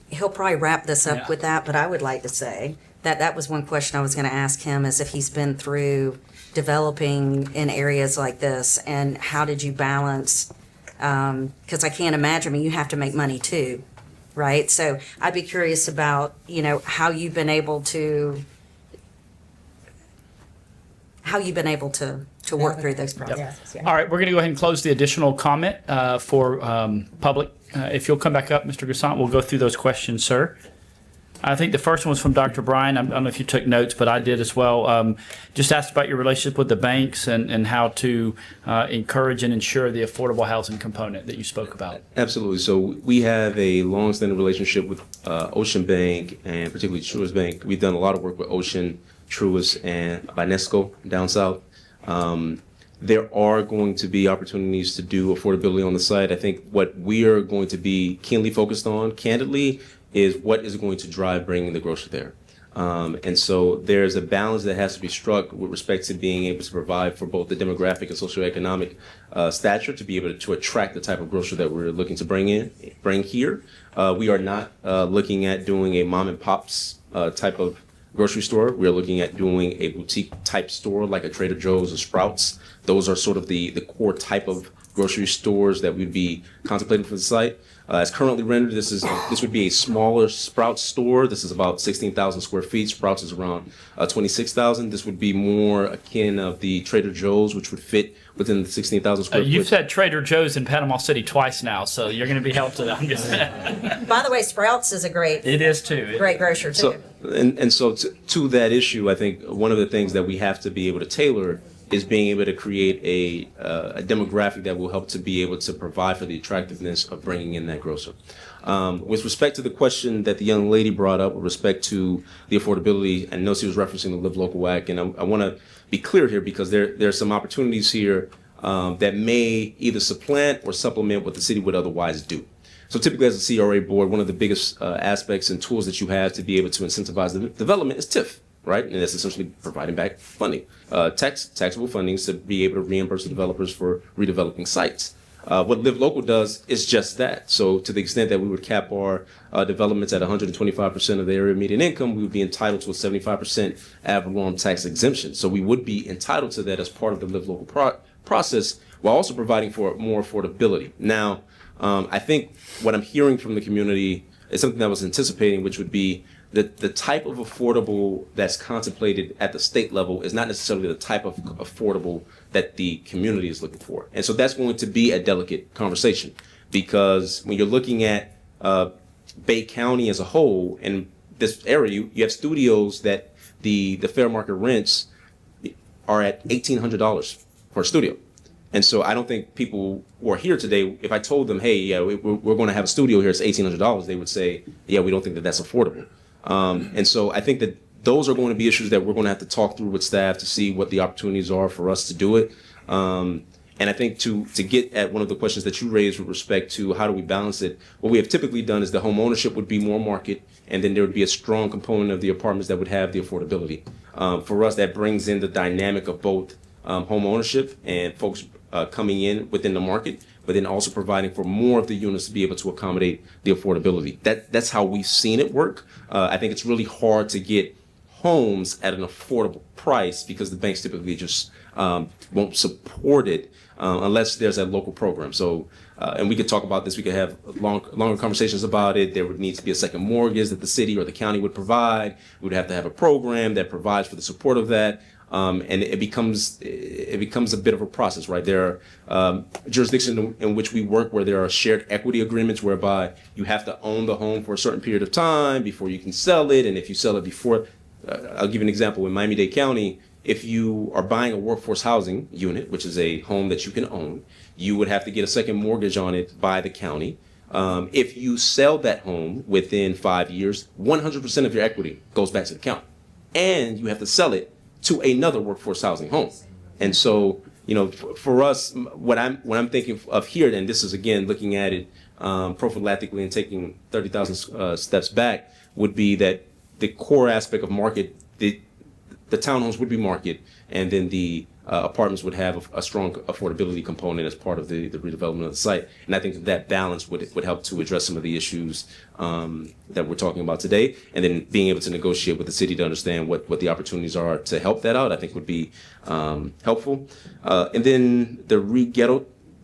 He'll probably wrap this up with that, but I would like to say that was one question I was going to ask him, is if he's been through developing in areas like this, and how did you balance, because I can't imagine, I mean, you have to make money too, right? So I'd be curious about, how you've been able to work through those processes. All right, we're going to go ahead and close the additional comment for public. If you'll come back up, Mr. Gassant, we'll go through those questions, sir. I think the first one was from Dr. Bryan. I don't know if you took notes, but I did as well. Just asked about your relationship with the banks and how to encourage and ensure the affordable housing component that you spoke about. Absolutely. So we have a long-standing relationship with Ocean Bank and particularly Truist Bank. We've done a lot of work with Ocean, Truist, and Banesco down south. There are going to be opportunities to do affordability on the site. I think what we are going to be keenly focused on, candidly, is what is going to drive bringing the grocer there. And so there's a balance that has to be struck with respect to being able to provide for both the demographic and socioeconomic stature to be able to attract the type of grocer that we're looking to bring here. We are not looking at doing a mom and pops type of grocery store. We're looking at doing a boutique type store like a Trader Joe's or Sprouts. Those are sort of the core type of grocery stores that we'd be contemplating for the site. As currently rendered, this would be a smaller Sprouts store. This is about 16,000 square feet. Sprouts is around 26,000. This would be more akin of the Trader Joe's, which would fit within the 16,000 square feet. You've said Trader Joe's in Panama City twice now, so you're going to be held to that. I'm just By the way, Sprouts is a great It is too. great grocer too. So to that issue, I think one of the things that we have to be able to tailor is being able to create a demographic that will help to be able to provide for the attractiveness of bringing in that grocer. With respect to the question that the young lady brought up with respect to the affordability, I know she was referencing the Live Local Act, and I want to be clear here because there are some opportunities here that may either supplant or supplement what the city would otherwise do. So typically as a CRA board, one of the biggest aspects and tools that you have to be able to incentivize the development is TIF. Right? And that's essentially providing back funding, taxable fundings to be able to reimburse the developers for redeveloping sites. What Live Local does is just that. So to the extent that we would cap our developments at 125% of the area median income, we would be entitled to a 75% ad valorem tax exemption. So we would be entitled to that as part of the Live Local process while also providing for more affordability. Now, I think what I'm hearing from the community is something that I was anticipating, which would be the type of affordable that's contemplated at the state level is not necessarily the type of affordable that the community is looking for. And so that's going to be a delicate conversation because when you're looking at Bay County as a whole, in this area, you have studios that the fair market rents are at $1,800 for a studio. And so I don't think people who are here today, if I told them, hey, yeah, we're going to have a studio here, it's $1,800, they would say, yeah, we don't think that that's affordable. And so I think that those are going to be issues that we're going to have to talk through with staff to see what the opportunities are for us to do it. And I think to get at one of the questions that you raised with respect to how do we balance it, what we have typically done is the home ownership would be more market, and then there would be a strong component of the apartments that would have the affordability. For us, that brings in the dynamic of both home ownership and folks coming in within the market, but then also providing for more of the units to be able to accommodate the affordability. That's how we've seen it work. I think it's really hard to get homes at an affordable price because the banks typically just won't support it unless there's a local program. So, and we could talk about this, we could have longer conversations about it. There would need to be a second mortgage that the city or the county would provide. We would have to have a program that provides for the support of that. And it becomes a bit of a process, right? There are jurisdictions in which we work where there are shared equity agreements whereby you have to own the home for a certain period of time before you can sell it. And if you sell it before, I'll give you an example. In Miami-Dade County, if you are buying a workforce housing unit, which is a home that you can own, you would have to get a second mortgage on it by the county. If you sell that home within 5 years, 100% of your equity goes back to the county. And you have to sell it to another workforce housing home. And so, you know, for us, what I'm thinking of here, and this is again looking at it prophylactically and taking 30,000 steps back, would be that the core aspect of market, the the townhomes would be market, and then the apartments would have a strong affordability component as part of the redevelopment of the site. And I think that balance would help to address some of the issues that we're talking about today. And then being able to negotiate with the city to understand what the opportunities are to help that out, I think would be helpful. And then the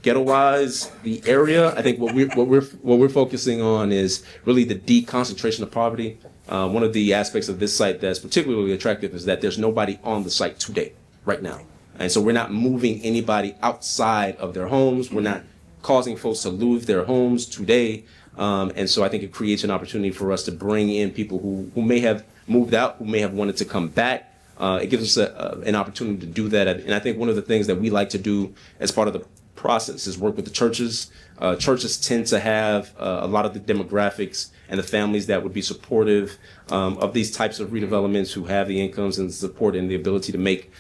ghettoize the area. I think what we're focusing on is really the deconcentration of poverty. One of the aspects of this site that's particularly attractive is that there's nobody on the site today, right now. And so we're not moving anybody outside of their homes. We're not causing folks to lose their homes today. And so I think it creates an opportunity for us to bring in people who may have moved out, who may have wanted to come back. It gives us an opportunity to do that. And I think one of the things that we like to do as part of the process is work with the churches. Churches tend to have a lot of the demographics and the families that would be supportive of these types of redevelopments, who have the incomes and the support and the ability to make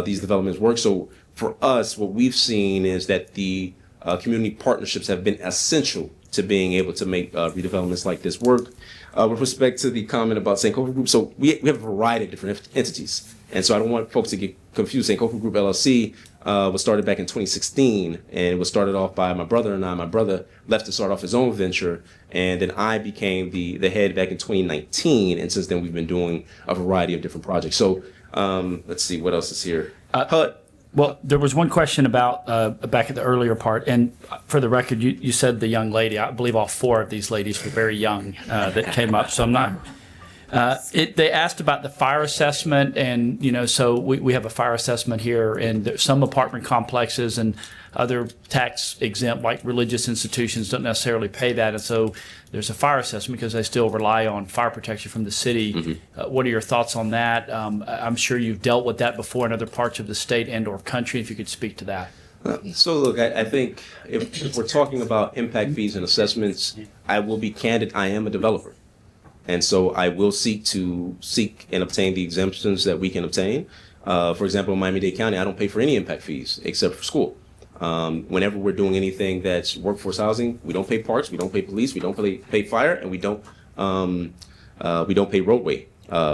these developments work. So for us, what we've seen is that the community partnerships have been essential to being able to make redevelopments like this work. With respect to the comment about Sankofa Group, so we have a variety of different entities. And so I don't want folks to get confused. Sankofa Group LLC was started back in 2016, and it was started off by my brother and I. My brother left to start off his own venture, and then I became the head back in 2019, and since then we've been doing a variety of different projects. So let's see, what else is here? HUD. Well, there was one question about back at the earlier part, and for the record, you said the young lady. I believe all four of these ladies were very young that came up, so I'm not. They asked about the fire assessment, and so we have a fire assessment here, and there's some apartment complexes and other tax exempt, like religious institutions, don't necessarily pay that, and so there's a fire assessment because they still rely on fire protection from the city. Mm-hmm. What are your thoughts on that? I'm sure you've dealt with that before in other parts of the state and/or country. If you could speak to that. So look, I think if we're talking about impact fees and assessments, I will be candid. I am a developer. And so I will seek and obtain the exemptions that we can obtain. For example, in Miami-Dade County, I don't pay for any impact fees except for school. Whenever we're doing anything that's workforce housing, we don't pay parks, we don't pay police, we don't pay fire, and we don't pay roadway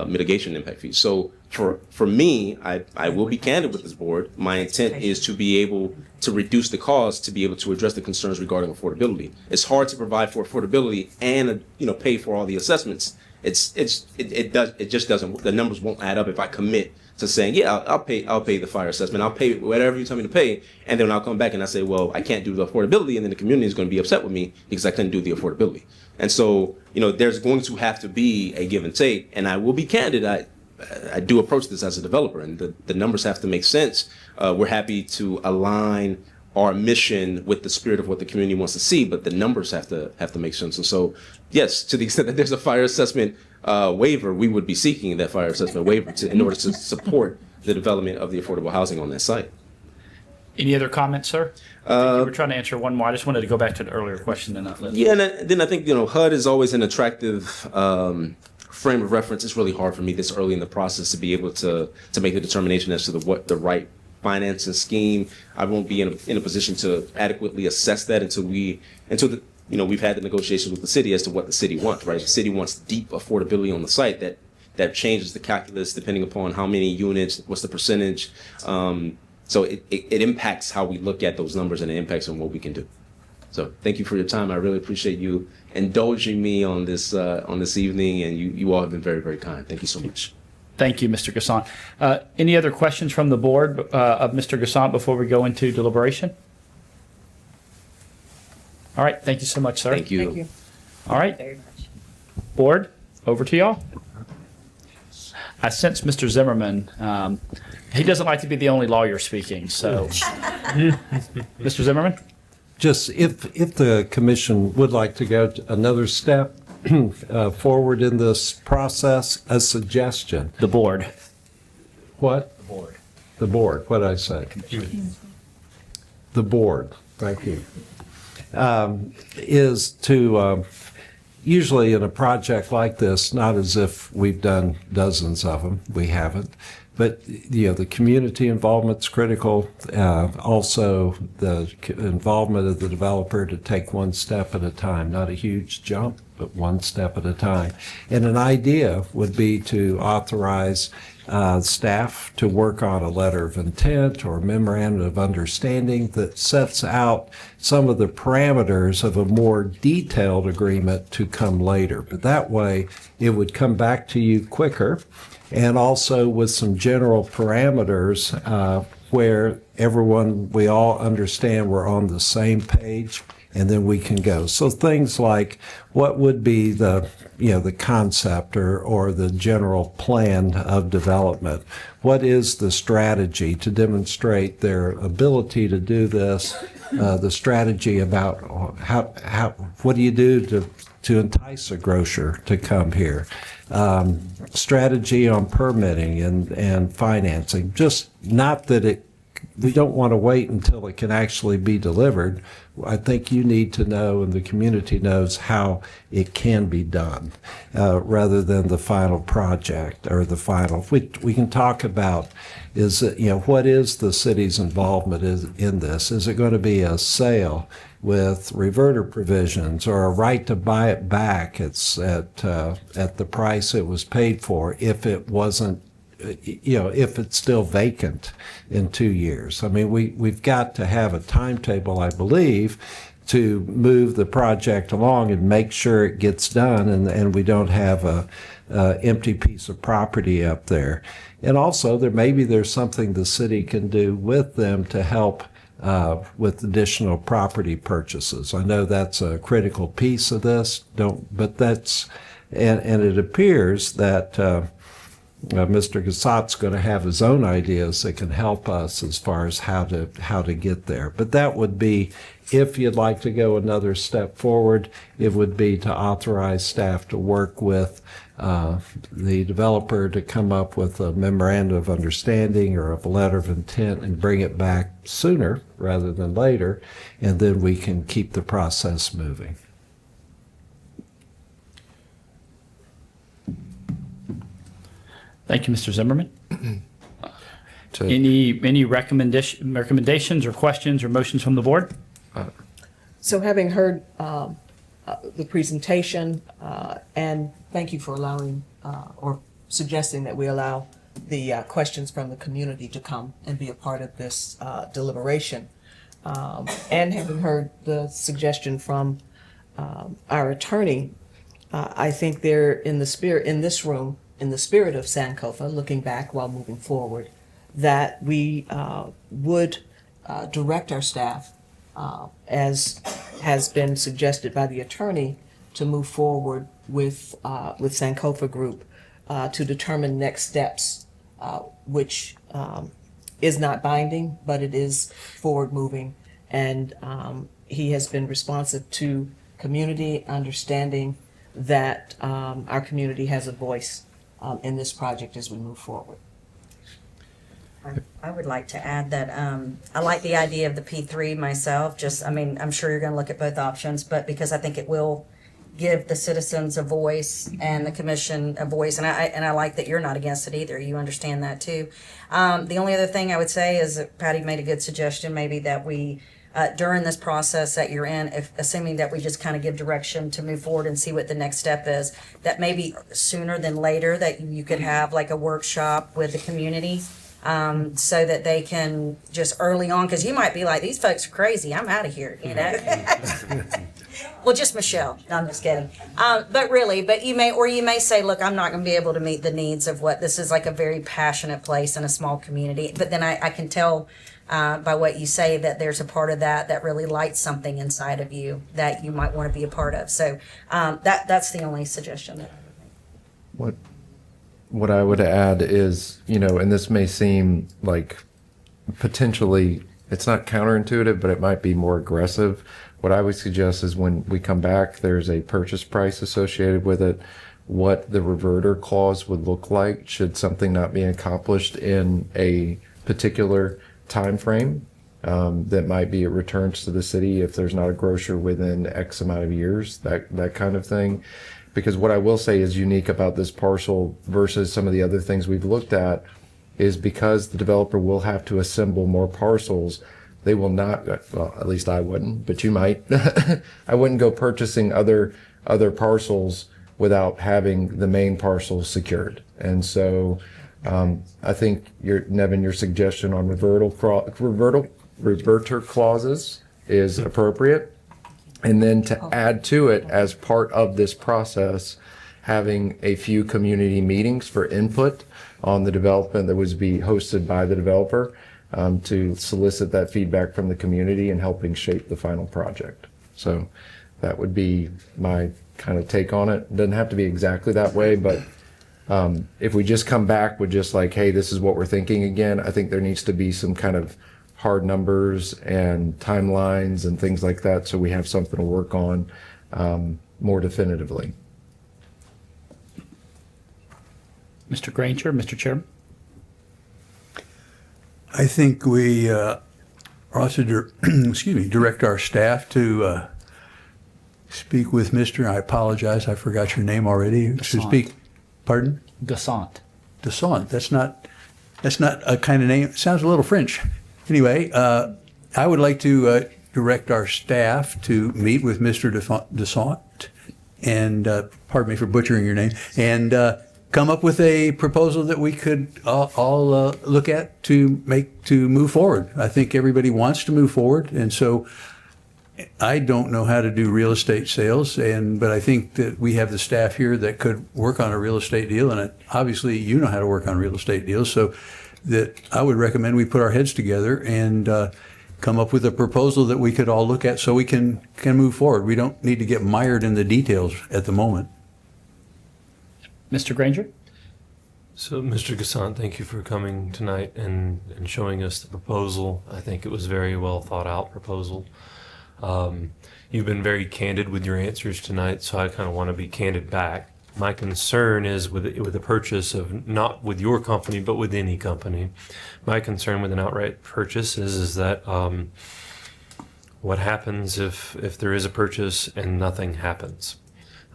mitigation impact fees. So for me, I will be candid with this board. My intent is to be able to reduce the cost to be able to address the concerns regarding affordability. It's hard to provide for affordability and pay for all the assessments. It just doesn't. The numbers won't add up if I commit to saying, yeah, I'll pay the fire assessment, I'll pay whatever you tell me to pay, and then I'll come back and I say, well, I can't do the affordability, and then the community is going to be upset with me because I couldn't do the affordability. And so there's going to have to be a give and take, and I will be candid. I do approach this as a developer, and the numbers have to make sense. We're happy to align our mission with the spirit of what the community wants to see, but the numbers have to make sense. And so, yes, to the extent that there's a fire assessment waiver, we would be seeking that fire assessment waiver in order to support the development of the affordable housing on that site. Any other comments, sir? You were trying to answer one more. I just wanted to go back to the earlier question. Yeah, and then I think HUD is always an attractive frame of reference. It's really hard for me this early in the process to be able to make the determination as to what the right financing scheme. I won't be in a position to adequately assess that until we've had the negotiations with the city as to what the city wants. Right, the city wants deep affordability on the site that changes the calculus depending upon how many units, what's the percentage. So it impacts how we look at those numbers, and it impacts on what we can do. So thank you for your time. I really appreciate you indulging me on this evening, and you all have been very, very kind. Thank you so much. Thank you, Mr. Gasson. Any other questions from the board of Mr. Gasson before we go into deliberation? All right. Thank you so much, sir. Thank you. Thank you. All right. Board, over to y'all. I sense Mr. Zimmerman. He doesn't like to be the only lawyer speaking, so. Mr. Zimmerman? Just if the commission would like to go another step forward in this process, a suggestion. The board. What? The board. The board. What did I say? The board. Thank you. Is to usually in a project like this, not as if we've done dozens of them, we haven't, but the community involvement's critical. Also, the involvement of the developer to take one step at a time, not a huge jump. but one step at a time. And an idea would be to authorize staff to work on a letter of intent or memorandum of understanding that sets out some of the parameters of a more detailed agreement to come later. But that way, it would come back to you quicker, and also with some general parameters where we all understand we're on the same page, and then we can go. So things like what would be the concept or the general plan of development? What is the strategy to demonstrate their ability to do this? The strategy about what do you do to entice a grocer to come here? Strategy on permitting and financing. Just not that we don't want to wait until it can actually be delivered. I think you need to know, and the community knows, how it can be done, rather than the final project or the final. We can talk about what is the city's involvement in this? Is it going to be a sale with reverter provisions or a right to buy it back at the price it was paid for if it wasn't? If it's still vacant in 2 years. I mean, we've got to have a timetable, I believe, to move the project along and make sure it gets done and we don't have a empty piece of property up there. And also, there's something the city can do with them to help with additional property purchases. I know that's a critical piece of this, and it appears that Mr. Gassot's going to have his own ideas that can help us as far as how to get there. But that would be, if you'd like to go another step forward, it would be to authorize staff to work with the developer to come up with a memorandum of understanding or a letter of intent and bring it back sooner rather than later, and then we can keep the process moving. Thank you, Mr. Zimmerman. Any recommendations or questions or motions from the board? So having heard the presentation, and thank you for allowing or suggesting that we allow the questions from the community to come and be a part of this deliberation, and having heard the suggestion from our attorney, I think they're in this spirit of Sankofa, looking back while moving forward, that we would direct our staff, as has been suggested by the attorney, to move forward with Sankofa Group to determine next steps, which is not binding, but it is forward-moving. And he has been responsive to community, understanding that our community has a voice in this project as we move forward. I would like to add that I like the idea of the P3 myself. I'm sure you're going to look at both options, but because I think it will give the citizens a voice and the commission a voice, and I like that you're not against it either. You understand that too. The only other thing I would say is that Patty made a good suggestion, maybe that we during this process that you're in, assuming that we just kind of give direction to move forward and see what the next step is, that maybe sooner than later that you could have like a workshop with the community, so that they can just early on, because you might be like, these folks are crazy, I'm out of here, you know? Well, just Michelle. No, I'm just kidding. But you may say, look, I'm not going to be able to meet the needs of what this is, like a very passionate place in a small community. But then I can tell by what you say that there's a part of that really lights something inside of you that you might want to be a part of. So that's the only suggestion. What I would add is, and this may seem like potentially it's not counterintuitive, but it might be more aggressive. What I would suggest is when we come back, there's a purchase price associated with it, what the reverter clause would look like should something not be accomplished in a particular time frame, that might be returns to the city if there's not a grocer within X amount of years, that kind of thing. Because what I will say is unique about this parcel versus some of the other things we've looked at is because the developer will have to assemble more parcels, they will not, well, at least I wouldn't, but you might. I wouldn't go purchasing other other parcels without having the main parcel secured. And so I think Nevin, your suggestion on reverter clauses is appropriate. And then to add to it as part of this process, having a few community meetings for input on the development that was be hosted by the developer to solicit that feedback from the community and helping shape the final project. So that would be my kind of take on it. It doesn't have to be exactly that way, but if we just come back with just like, hey, this is what we're thinking again, I think there needs to be some kind of hard numbers and timelines and things like that so we have something to work on more definitively. Mr. Granger, Mr. Chairman. I think we ought to direct our staff to speak with Mr. I apologize, I forgot your name already. To speak, pardon? Gassant. Gassant. That's not a kind of name. It sounds a little French. Anyway, I would like to direct our staff to meet with Mr. Gassant and pardon me for butchering your name, and come up with a proposal that we could all look at to move forward. I think everybody wants to move forward, and so I don't know how to do real estate sales, but I think that we have the staff here that could work on a real estate deal, and obviously you know how to work on real estate deals, so that I would recommend we put our heads together and come up with a proposal that we could all look at so we can move forward. We don't need to get mired in the details at the moment. Mr. Granger? So, Mr. Gassant, thank you for coming tonight and showing us the proposal. I think it was a very well thought out proposal. You've been very candid with your answers tonight, so I kind of want to be candid back. My concern is with the purchase of, not with your company, but with any company. My concern with an outright purchase is that what happens if there is a purchase and nothing happens?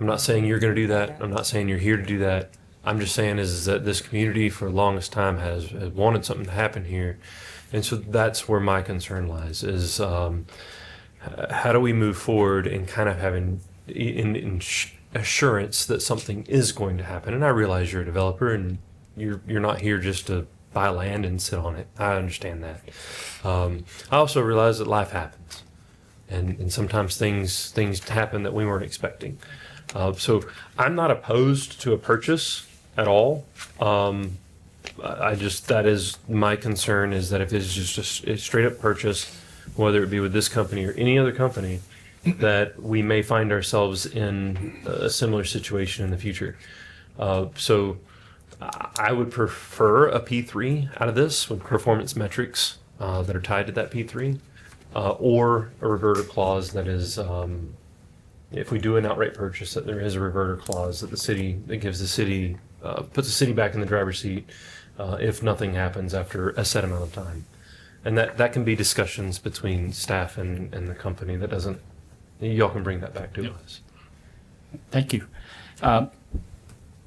I'm not saying you're going to do that. I'm not saying you're here to do that. I'm just saying is that this community for the longest time has wanted something to happen here. And so that's where my concern lies, is how do we move forward and kind of having assurance that something is going to happen. And I realize you're a developer and you're not here just to buy land and sit on it. I understand that. I also realize that life happens, and sometimes things happen that we weren't expecting. So I'm not opposed to a purchase at all. That is my concern, is that if it's just a straight up purchase, whether it be with this company or any other company, that we may find ourselves in a similar situation in the future. So I would prefer a P3 out of this with performance metrics that are tied to that P3, or a reverter clause that is, if we do an outright purchase, that there is a reverter clause that gives the city, puts the city back in the driver's seat if nothing happens after a set amount of time. And that can be discussions between staff and the company. That doesn't, y'all can bring that back to us. Thank you.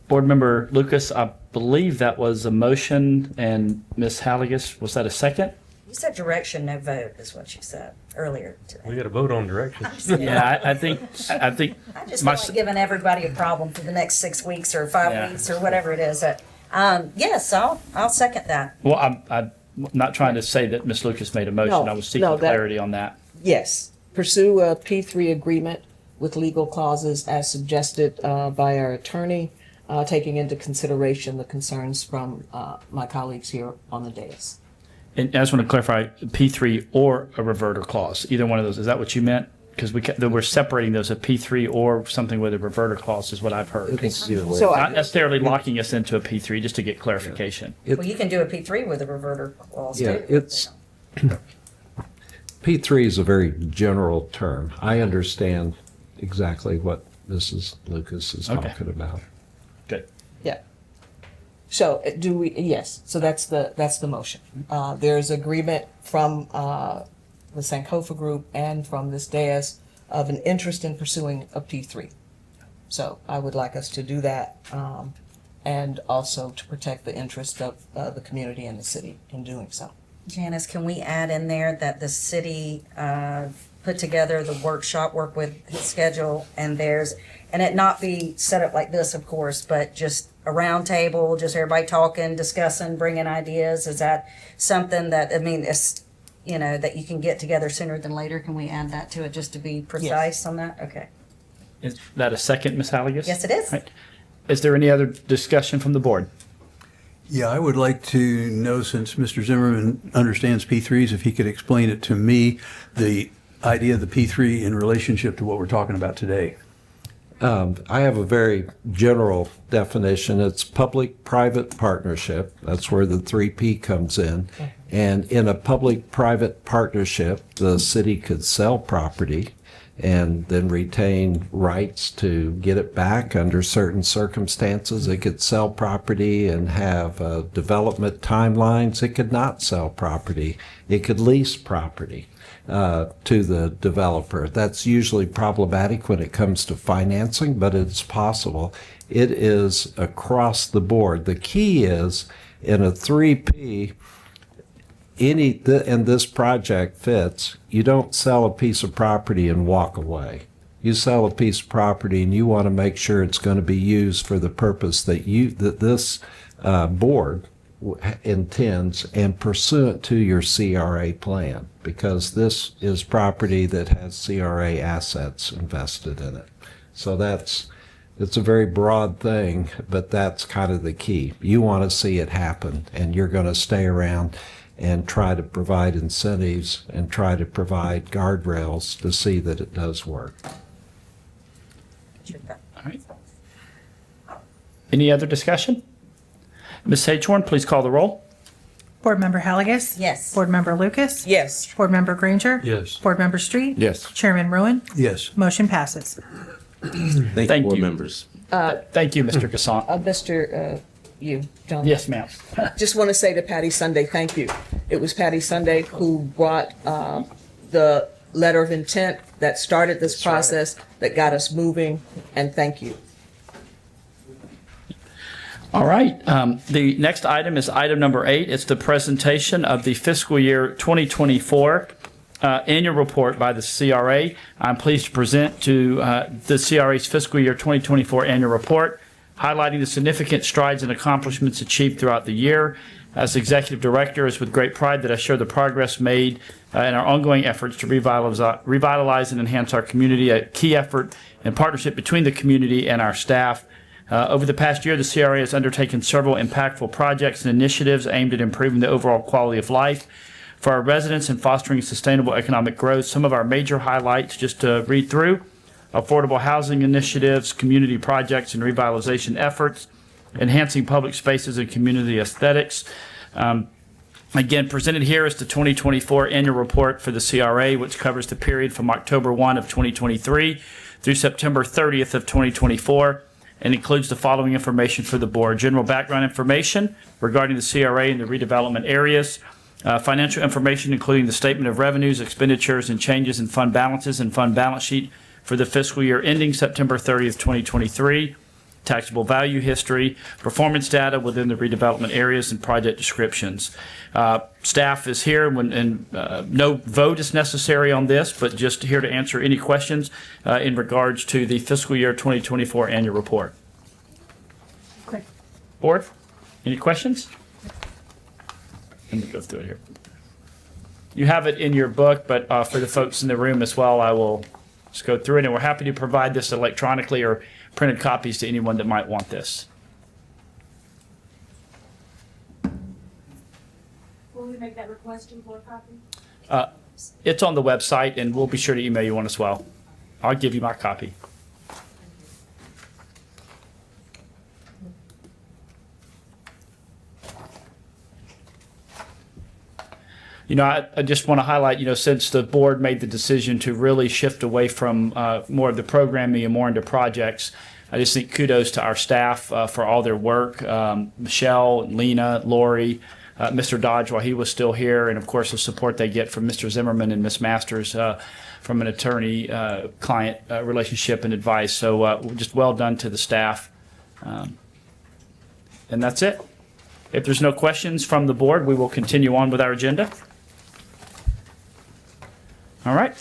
Board Member Lucas, I believe that was a motion, and Ms. Halligus, was that a second? You said direction, no vote, is what you said earlier today. We got to vote on direction. Yeah, I think. I just don't like giving everybody a problem for the next 6 weeks or 5 weeks or whatever it is. Yes, I'll second that. Well, I'm not trying to say that Ms. Lucas made a motion. No, I was seeking clarity on that. Yes, pursue a P3 agreement with legal clauses as suggested by our attorney, taking into consideration the concerns from my colleagues here on the dais. And I just want to clarify, P3 or a reverter clause, either one of those. Is that what you meant? Because we're separating those, a P3 or something with a reverter clause is what I've heard. So not necessarily locking us into a P3, just to get clarification. Well, you can do a P3 with a reverter clause Yeah, too. it's, P3 is a very general term. I understand exactly what Mrs. Lucas is talking about. Good. Yeah. So do we, yes, so that's the motion. There's agreement from the Sankofa Group and from this dais of an interest in pursuing a P3. So I would like us to do that, and also to protect the interest of the community and the city in doing so. Janice, can we add in there that the city put together the workshop, work with his schedule and theirs, and it not be set up like this, of course, but just a round table, just everybody talking, discussing, bringing ideas? Is that something that, I mean, it's, you know, that you can get together sooner than later? Can we add that to it just to be precise on that? Okay. Is that a second, Ms. Halligus? Yes, it is. Right. Is there any other discussion from the board? Yeah, I would like to know, since Mr. Zimmerman understands P3s, if he could explain it to me, the idea of the P3 in relationship to what we're talking about today. I have a very general definition. It's public-private partnership. That's where the 3P comes in. And in a public-private partnership, the city could sell property and then retain rights to get it back under certain circumstances. It could sell property and have development timelines. It could not sell property. It could lease property to the developer. That's usually problematic when it comes to financing, but it's possible. It is across the board. The key is in a 3P, and this project fits, you don't sell a piece of property and walk away. You sell a piece of property and you want to make sure it's going to be used for the purpose that this board intends and pursuant to your CRA plan, because this is property that has CRA assets invested in it. So it's a very broad thing, but that's kind of the key. You want to see it happen, and you're going to stay around and try to provide incentives and try to provide guardrails to see that it does work. All right. Any other discussion? Ms. Sagehorn, please call the roll. Board Member Halligus? Yes. Board Member Lucas? Yes. Board Member Granger? Yes. Board Member Street? Yes. Chairman Rowan? Yes. Motion passes. Thank Thank you, board you. members. Thank you, Mr. Gasson. Mr. John. Yes, ma'am. Just want to say to Patty Sunday, thank you. It was Patty Sunday who brought the letter of intent that started this process, that got us moving, and thank you. All right. The next item is item number 8. It's the presentation of the fiscal year 2024 annual report by the CRA. I'm pleased to present to the CRA's fiscal year 2024 annual report, highlighting the significant strides and accomplishments achieved throughout the year. As Executive Director, it's with great pride that I share the progress made in our ongoing efforts to revitalize and enhance our community, a key effort in partnership between the community and our staff. Over the past year, the CRA has undertaken several impactful projects and initiatives aimed at improving the overall quality of life for our residents and fostering sustainable economic growth. Some of our major highlights, just to read through: affordable housing initiatives, community projects and revitalization efforts, enhancing public spaces and community aesthetics. Again, presented here is the 2024 annual report for the CRA, which covers the period from October 1 of 2023 through September 30th of 2024, and includes the following information for the board: general background information regarding the CRA and the redevelopment areas, financial information including the statement of revenues, expenditures, and changes in fund balances and fund balance sheet for the fiscal year ending September 30th, 2023, taxable value history, performance data within the redevelopment areas, and project descriptions. Staff is here, and no vote is necessary on this, but just here to answer any questions in regards to the fiscal year 2024 annual report. Okay. Board, any questions? Let me go through it here. You have it in your book, but for the folks in the room as well, I will just go through it, and we're happy to provide this electronically or printed copies to anyone that might want this. Will we make that request for a copy? It's on the website, and we'll be sure to email you one as well. I'll give you my copy. You know, I just want to highlight, you know, since the board made the decision to really shift away from more of the programming and more into projects, I just think kudos to our staff for all their work. Michelle, Lena, Lori, Mr. Dodge while he was still here, and of course the support they get from Mr. Zimmerman and Ms. Masters from an attorney-client relationship and advice. So just well done to the staff. And that's it. If there's no questions from the board, we will continue on with our agenda. All right.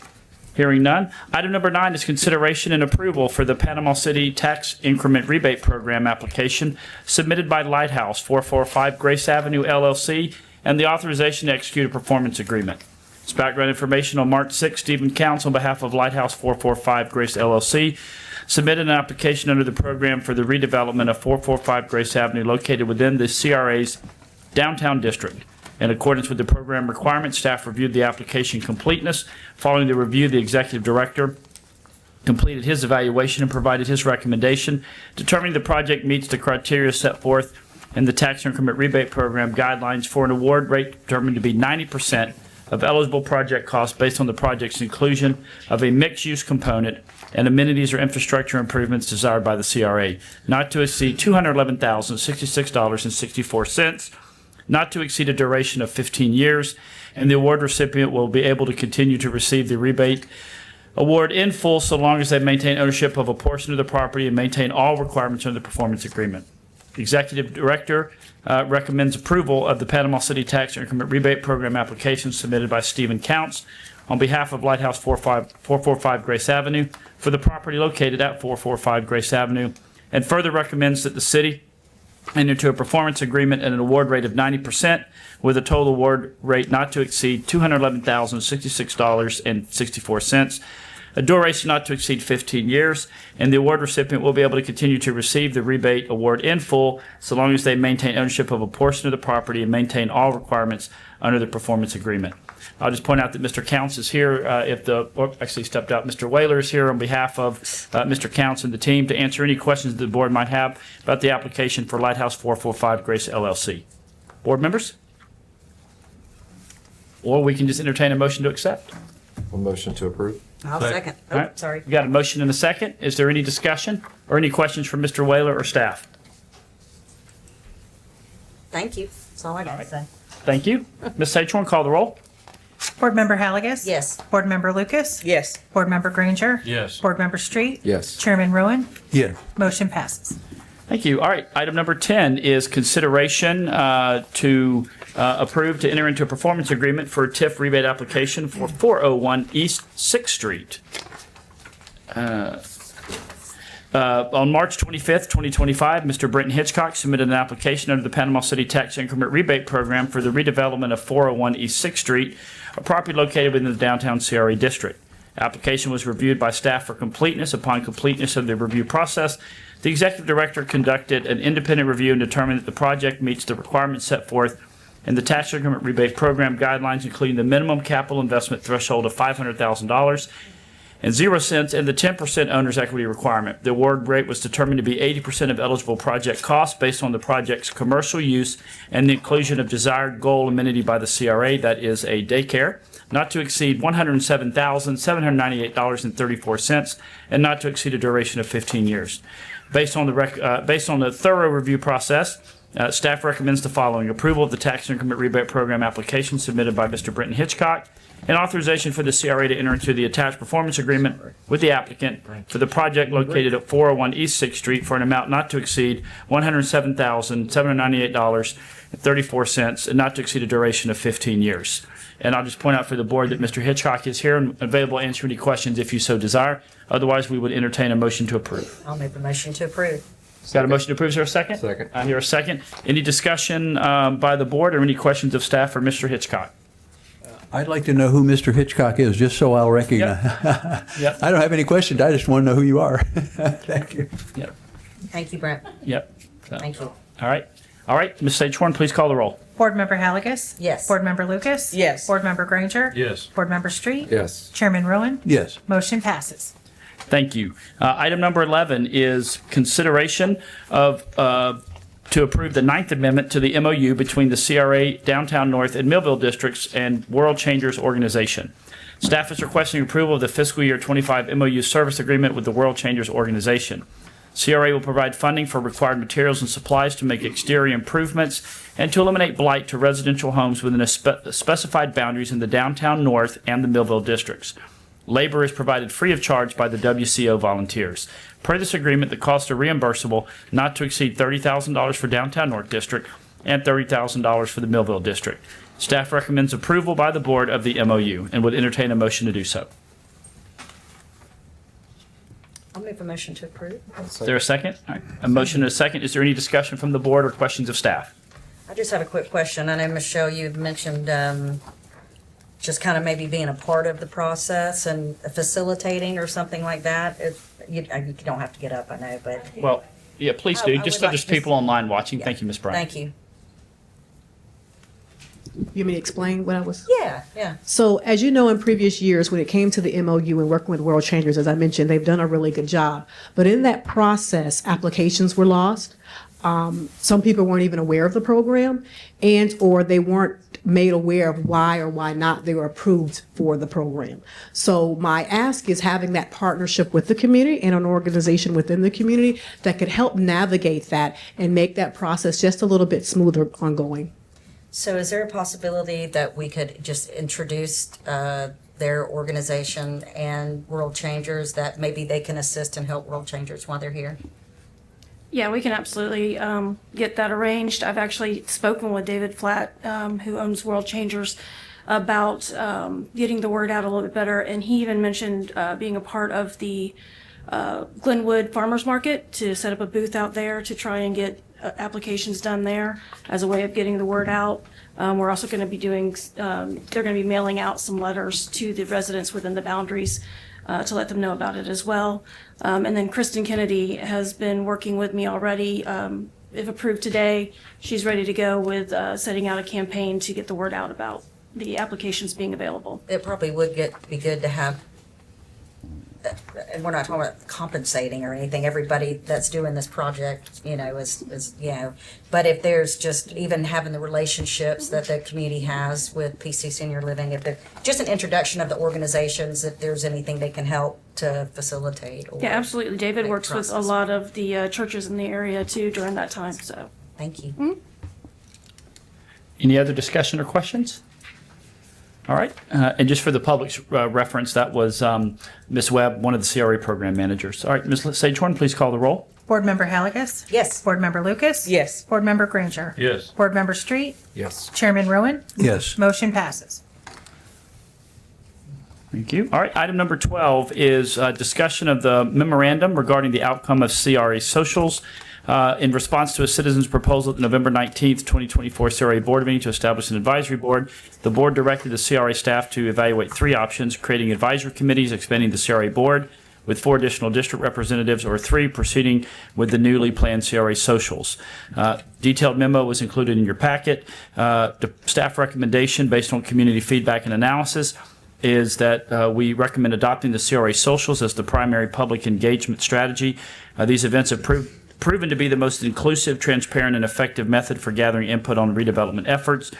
Hearing none. Item number 9 is consideration and approval for the Panama City Tax Increment Rebate Program application submitted by Lighthouse 445 Grace Avenue LLC and the authorization to execute a performance agreement. As background information, on March 6, Stephen Counts, on behalf of Lighthouse 445 Grace LLC, submitted an application under the program for the redevelopment of 445 Grace Avenue located within the CRA's downtown district. In accordance with the program requirements, staff reviewed the application completeness. Following the review, the executive director completed his evaluation and provided his recommendation, determining the project meets the criteria set forth in the tax increment rebate program guidelines for an award rate determined to be 90% of eligible project costs based on the project's inclusion of a mixed-use component and amenities or infrastructure improvements desired by the CRA, not to exceed $211,066.64, not to exceed a duration of 15 years, and the award recipient will be able to continue to receive the rebate award in full so long as they maintain ownership of a portion of the property and maintain all requirements under the performance agreement. The executive director recommends approval of the Panama City Tax Increment Rebate Program application submitted by Stephen Counts on behalf of Lighthouse 445 Grace Avenue for the property located at 445 Grace Avenue, and further recommends that the city enter into a performance agreement at an award rate of 90% with a total award rate not to exceed $211,066.64, a duration not to exceed 15 years, and the award recipient will be able to continue to receive the rebate award in full so long as they maintain ownership of a portion of the property and maintain all requirements under the performance agreement. I'll just point out that Mr. Counts is here. Actually stepped out. Mr. Whaler is here on behalf of Mr. Counts and the team to answer any questions the board might have about the application for Lighthouse 445 Grace LLC. Board members? Or we can just entertain a motion to accept. A motion to approve. I'll second. All Oh, right. sorry. We got a motion and a second. Is there any discussion or any questions from Mr. Whaler or staff? Thank you. That's all I got to say. Thank you. Ms. Satchorn, call the roll. Board Member Halligus? Yes. Board Member Lucas? Yes. Board Member Granger? Yes. Board Member Street? Yes. Chairman Rowan? Yeah. Motion passes. Thank you. All right. Item number 10 is consideration to approve to enter into a performance agreement for a TIF rebate application for 401 East 6th Street. On March 25th, 2025, Mr. Brenton Hitchcock submitted an application under the Panama City Tax Increment Rebate Program for the redevelopment of 401 East 6th Street, a property located within the downtown CRA district. Application was reviewed by staff for completeness. Upon completeness of the review process, the executive director conducted an independent review and determined that the project meets the requirements set forth in the Tax Increment Rebate Program guidelines, including the minimum capital investment threshold of $500,000 and 0 cents and the 10% owner's equity requirement. The award rate was determined to be 80% of eligible project costs based on the project's commercial use and the inclusion of desired goal amenity by the CRA, that is a daycare, not to exceed $107,798.34 and not to exceed a duration of 15 years. Based on the thorough review process, staff recommends the following: approval of the Tax Increment Rebate Program application submitted by Mr. Brenton Hitchcock, and authorization for the CRA to enter into the attached performance agreement with the applicant for the project located at 401 East 6th Street for an amount not to exceed $107,798.34 and not to exceed a duration of 15 years. And I'll just point out for the board that Mr. Hitchcock is here and available to answer any questions if you so desire. Otherwise, we would entertain a motion to approve. I'll make the motion to approve. Got a motion to approve. Is there a second? Second. I hear a second. Any discussion by the board or any questions of staff for Mr. Hitchcock? I'd like to know who Mr. Hitchcock is, just so I'll recognize. Yep. I don't have any questions. I just want to know who you are. Thank you. Yep. Thank you, Brent. Yep. So, Thank you. all right. All right. Ms. Satchorn, please call the roll. Board Member Halligus? Yes. Board Member Lucas? Yes. Board Member Granger? Yes. Board Member Street? Yes. Chairman Rowan? Yes. Motion passes. Thank you. Item number 11 is consideration of to approve the 9th Amendment to the MOU between the CRA Downtown North and Millville Districts and World Changers Organization. Staff is requesting approval of the fiscal year 25 MOU service agreement with the World Changers Organization. CRA will provide funding for required materials and supplies to make exterior improvements and to eliminate blight to residential homes within specified boundaries in the Downtown North and the Millville Districts. Labor is provided free of charge by the WCO volunteers. Per this agreement, the costs are reimbursable not to exceed $30,000 for Downtown North District and $30,000 for the Millville District. Staff recommends approval by the board of the MOU and would entertain a motion to do so. move a motion to approve. Is there a second? All right. A motion and a second. Is there any discussion from the board or questions of staff? I just have a quick question. I know, Michelle, you had mentioned just kind of maybe being a part of the process and facilitating or something like that. You don't have to get up, I know, but Well, yeah, please do. I Just would so like there's to- people online watching. Thank you, Ms. Bryant. thank you. You want me to explain what I was? Yeah. So, as you know, in previous years, when it came to the MOU and working with World Changers, as I mentioned, they've done a really good job. But in that process, applications were lost. Some people weren't even aware of the program, or they weren't made aware of why or why not they were approved for the program. So my ask is having that partnership with the community and an organization within the community that could help navigate that and make that process just a little bit smoother ongoing. So is there a possibility that we could just introduce their organization and World Changers, that maybe they can assist and help World Changers while they're here? Yeah, we can absolutely get that arranged. I've actually spoken with David Flatt, who owns World Changers, about getting the word out a little bit better. And he even mentioned being a part of the Glenwood Farmers Market to set up a booth out there to try and get applications done there as a way of getting the word out. We're also going to be doing, they're going to be mailing out some letters to the residents within the boundaries to let them know about it as well. And then Kristen Kennedy has been working with me already. If approved today, she's ready to go with setting out a campaign to get the word out about the applications being available. It probably would be good to have, and we're not talking about compensating or anything, everybody that's doing this project, is but if there's just even having the relationships that the community has with PC Senior Living, if they're just an introduction of the organizations, if there's anything they can help to facilitate. Or Yeah, absolutely. David make works with a process. lot of the churches in the area too during that time, so. Thank you. Any other discussion or questions? All right. And just for the public's reference, that was Ms. Webb, one of the CRA program managers. All right, Ms. Sagehorn, please call the roll. Board Member Halligus? Yes. Board Member Lucas? Yes. Board Member Granger? Yes. Board Member Street? Yes. Chairman Rowan? Yes. Motion passes. Thank you. All right, item number 12 is discussion of the memorandum regarding the outcome of CRA socials. In response to a citizen's proposal at the November 19th, 2024 CRA board meeting to establish an advisory board, the board directed the CRA staff to evaluate three options: creating advisory committees, expanding the CRA board with 4 additional district representatives, or 3, proceeding with the newly planned CRA socials. Detailed memo was included in your packet. The staff recommendation, based on community feedback and analysis, is that we recommend adopting the CRA socials as the primary public engagement strategy. These events have proven to be the most inclusive, transparent, and effective method for gathering input on redevelopment efforts.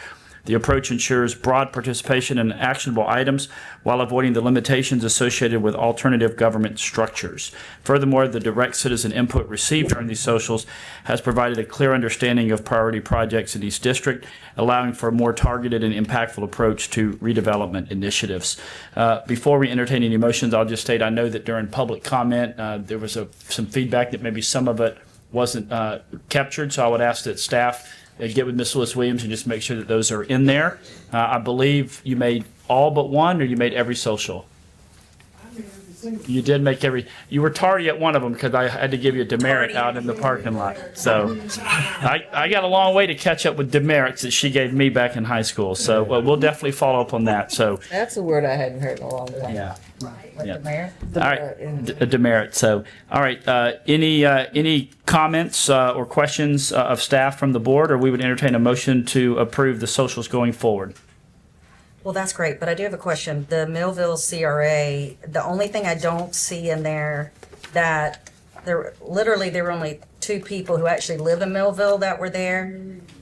The approach ensures broad participation in actionable items while avoiding the limitations associated with alternative government structures. Furthermore, the direct citizen input received during these socials has provided a clear understanding of priority projects in each district, allowing for a more targeted and impactful approach to redevelopment initiatives. Before we entertain any motions, I'll just state I know that during public comment, there was some feedback that maybe some of it wasn't captured, so I would ask that staff get with Ms. Lewis Williams and just make sure that those are in there. I believe you made all but one, or you made every social? You did make you were tardy at one of them because I had to give you a demerit out in the parking lot. So I got a long way to catch up with demerits that she gave me back in high school. So we'll definitely follow up on that. So That's a word I hadn't heard in a long time. yeah. With the mayor? All right, a demerit. So, all right, any comments or questions of staff from the board, or we would entertain a motion to approve the socials going forward? Well, that's great, but I do have a question. The Millville CRA, the only thing I don't see in there that there were only 2 people who actually live in Millville that were there.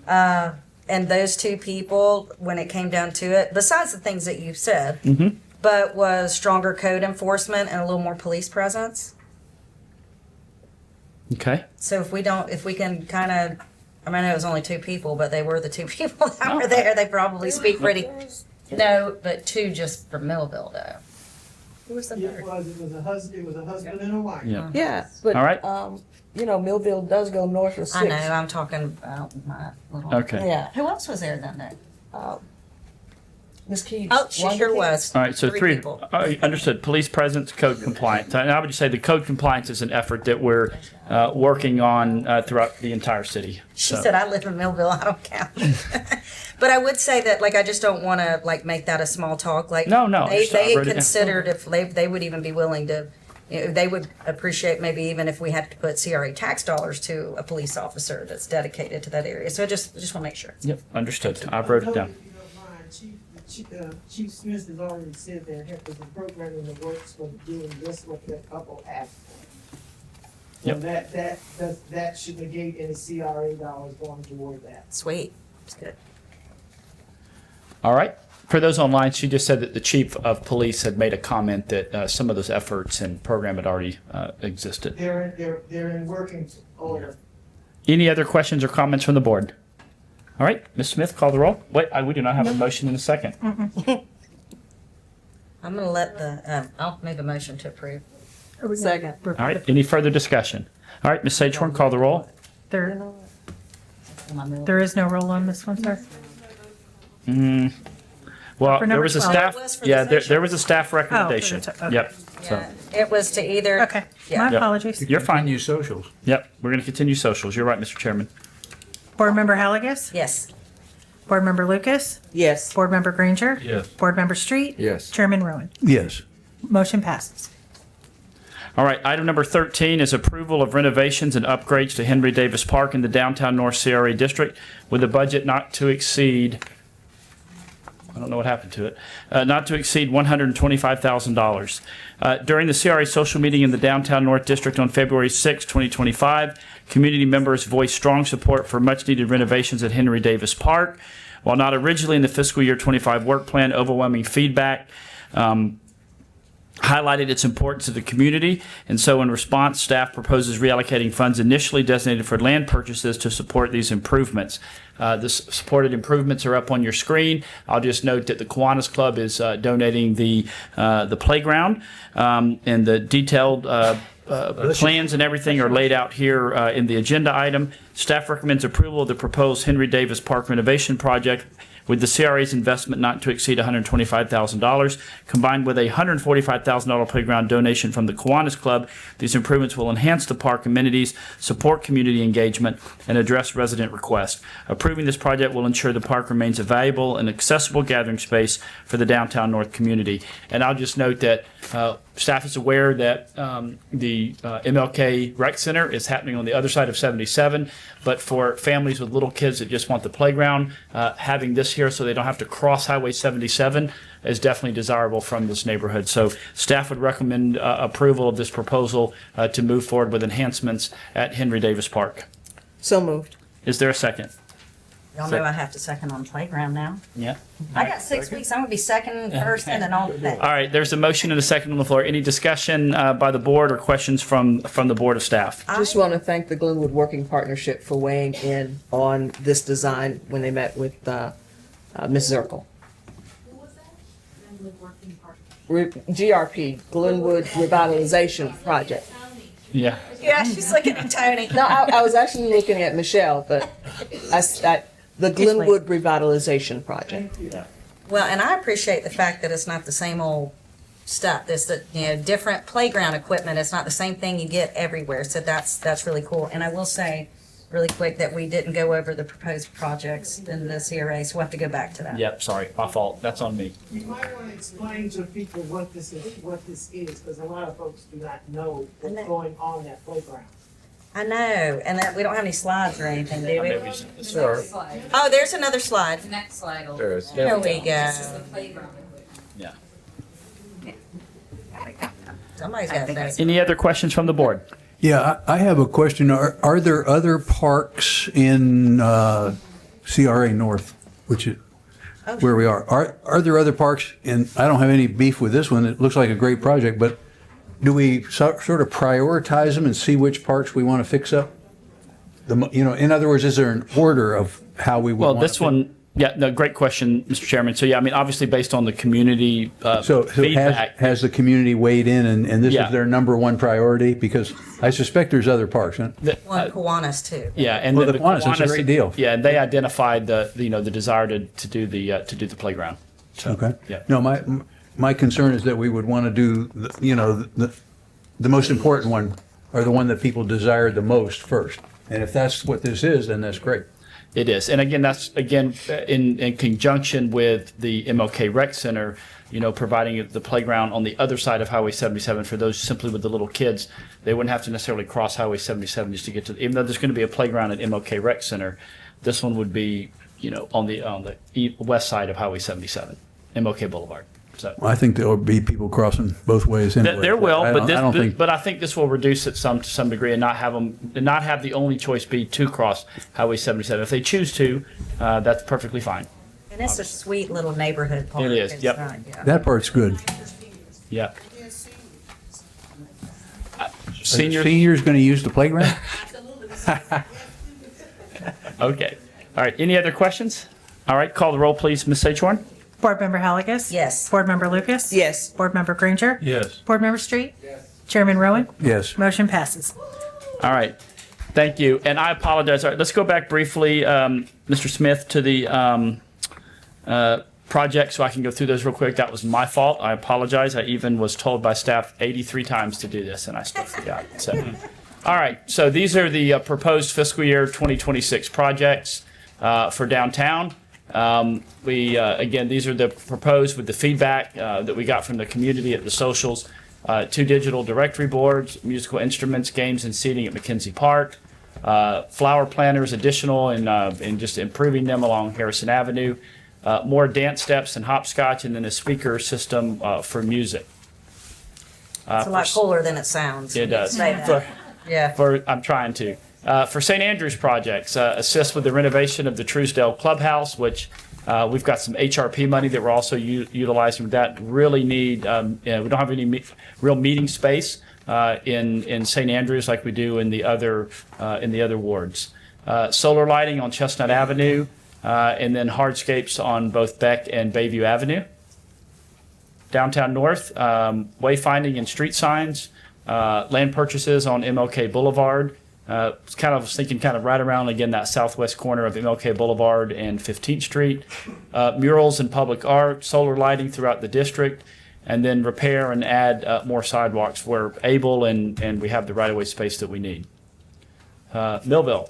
And those 2 people, when it came down to it, besides the things that you said, but was stronger code enforcement and a little more police presence. Okay. So if we can kind of, I mean, I know it was only 2 people, but they were the 2 people that were there. They probably speak pretty. No, but 2 just from Millville, though. Who was the third? It was a husband and a wife. Yeah. Yeah, but, All right. Millville does go north of 6. I know, I'm talking about my little. Okay. Yeah. Who else was there then, though? Ms. Keys. Oh, she sure was. All right, so three, people. understood. Police presence, code compliance. And I would just say the code compliance is an effort that we're working on throughout the entire city. She So- said, I live in Millville, I don't count. But I would say that, like, I just don't want to, like, make that a small talk. Like, No, I They wrote it down. considered if they would even be willing to, you know, they would appreciate maybe even if we had to put CRA tax dollars to a police officer that's dedicated to that area. So just want to make sure. Yep, understood. I wrote it down. If you don't mind, Chief Smith has already said that there's a program in the works for doing this with a couple aspects. So Yep. that should negate any CRA dollars going toward that. Sweet. It's good. All right. For those online, she just said that the chief of police had made a comment that some of those efforts and program had already existed. They're in working order. Any other questions or comments from the board? All right, Ms. Smith, call the roll. Wait, we do not have a motion in a second. I'm going to let I'll make a motion to approve. Second. All right, any further discussion? All right, Ms. Sagehorn, call the roll. There is no roll on this one, sir? Well, For there number was a 12. staff, It was for the yeah, there session. was a staff recommendation. okay. Yep. So, Yeah, it was to either. Okay, Yeah. my Yep. apologies. You're fine. Continue socials. Yep, we're going to continue socials. You're right, Mr. Chairman. Board Member Halligus? Yes. Board Member Lucas? Yes. Board Member Granger? Yes. Board Member Street? Yes. Chairman Rowan? Yes. Motion passes. All right, item number 13 is approval of renovations and upgrades to Henry Davis Park in the downtown North CRA district with a budget not to exceed, I don't know what happened to it, not to exceed $125,000. During the CRA social meeting in the downtown North District on February 6, 2025, community members voiced strong support for much-needed renovations at Henry Davis Park. While not originally in the fiscal year 25 work plan, overwhelming feedback highlighted its importance to the community, and so in response, staff proposes reallocating funds initially designated for land purchases to support these improvements. The supported improvements are up on your screen. I'll just note that the Kiwanis Club is donating the playground, and the detailed plans and everything are laid out here in the agenda item. Staff recommends approval of the proposed Henry Davis Park renovation project with the CRA's investment not to exceed $125,000, combined with a $145,000 playground donation from the Kiwanis Club. These improvements will enhance the park amenities, support community engagement, and address resident requests. Approving this project will ensure the park remains a valuable and accessible gathering space for the downtown North community. And I'll just note that staff is aware that the MLK Rec Center is happening on the other side of 77, but for families with little kids that just want the playground, having this here so they don't have to cross Highway 77 is definitely desirable from this neighborhood. So staff would recommend approval of this proposal to move forward with enhancements at Henry Davis Park. So moved. Is there a second? Y'all know I have to second on playground now. Yeah. I got 6 weeks. I'm going to be second, first, and then all day. All right, there's a motion and a second on the floor. Any discussion by the board or questions from the board of staff? I just want to thank the Glenwood Working Partnership for weighing in on this design when they met with Ms. Zirkle. GRP, Glenwood Revitalization Project. Yeah. Yeah, she's looking at Tony. No, I was actually looking at Michelle, but the Glenwood Revitalization Project. Well, and I appreciate the fact that it's not the same old stuff. There's different playground equipment. It's not the same thing you get everywhere. So that's really cool. And I will say really quick that we didn't go over the proposed projects in the CRA, so we'll have to go back to that. Yep, sorry, my fault. That's on me. You might want to explain to people what this is, because a lot of folks do not know what's going on in that playground. I know, and that we don't have any slides or anything, do we? Sure. Oh, there's another slide. The next slide will. There is. There we go. This is the playground equipment. Yeah. Somebody's got that. Any other questions from the board? Yeah, I have a question. Are there other parks in CRA North, which is where we are? Are there other parks? And I don't have any beef with this one. It looks like a great project, but do we sort of prioritize them and see which parks we want to fix up? In other words, is there an order of how we would Well, want this one, yeah, no, great question, Mr. Chairman. So, yeah, I mean, obviously based on the community So feedback. has the community weighed in and this Yeah. is their number one priority? Because I suspect there's other parks. Huh? One Kiwanis too. Yeah, and Well, then the Kiwanis, that's a great deal. Yeah, and they identified the desire to do the playground. Okay. Yeah. No, my concern is that we would want to do, the most important one, or the one that people desire the most first. And if that's what this is, then that's great. It is. And again, that's in conjunction with the MLK Rec Center, providing the playground on the other side of Highway 77 for those simply with the little kids. They wouldn't have to necessarily cross Highway 77 just to get to, even though there's going to be a playground at MLK Rec Center, this one would be, on the west side of Highway 77, MLK Boulevard. So I think there will be people crossing both ways anyway. there will, I don't think. but I think this will reduce it to some degree and not have the only choice be to cross Highway 77. If they choose to, that's perfectly fine. And it's a sweet little neighborhood park. It is, It's yep. not- yeah. That part's good. Yeah. Seniors going to use the playground? Okay. All right. Any other questions? All right. Call the roll, please, Ms. Sachorn. Board Member Halagus? Yes. Board Member Lucas? Yes. Board Member Granger? Yes. Board Member Street? Yes. Chairman Rowan? Yes. Motion passes. All right. Thank you. And I apologize. All right. Let's go back briefly, Mr. Smith, to the project so I can go through those real quick. That was my fault. I apologize. I even was told by staff 83 times to do this, and I still forgot. So, all right. So these are the proposed fiscal year 2026 projects for downtown. Again, these are the proposed with the feedback that we got from the community at the socials. 2 digital directory boards, musical instruments, games, and seating at McKenzie Park. Flower planters additional and just improving them along Harrison Avenue. More dance steps and hopscotch, and then a speaker system for music. It's a lot cooler than it sounds. It does. Say that. Yeah. I'm trying to. For St. Andrews projects, assist with the renovation of the Truesdale Clubhouse, which we've got some HRP money that we're also utilizing with that. Really need, we don't have any real meeting space in St. Andrews like we do in the other wards. Solar lighting on Chestnut Avenue, and then hardscapes on both Beck and Bayview Avenue. Downtown North, wayfinding and street signs, land purchases on MLK Boulevard. Was thinking right around, again, that southwest corner of MLK Boulevard and 15th Street. Murals and public art, solar lighting throughout the district, and then repair and add more sidewalks where able and we have the right-of-way space that we need. Millville.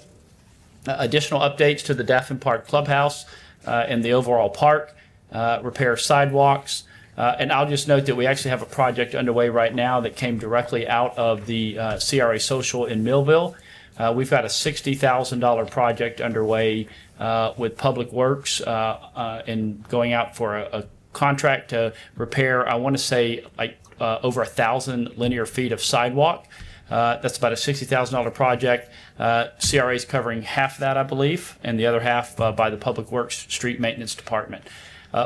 Additional updates to the Daffin Park Clubhouse and the overall park. Repair sidewalks. And I'll just note that we actually have a project underway right now that came directly out of the CRA Social in Millville. We've got a $60,000 project underway with Public Works and going out for a contract to repair, I want to say, over 1,000 linear feet of sidewalk. That's about a $60,000 project. CRA is covering half of that, I believe, and the other half by the Public Works Street Maintenance Department.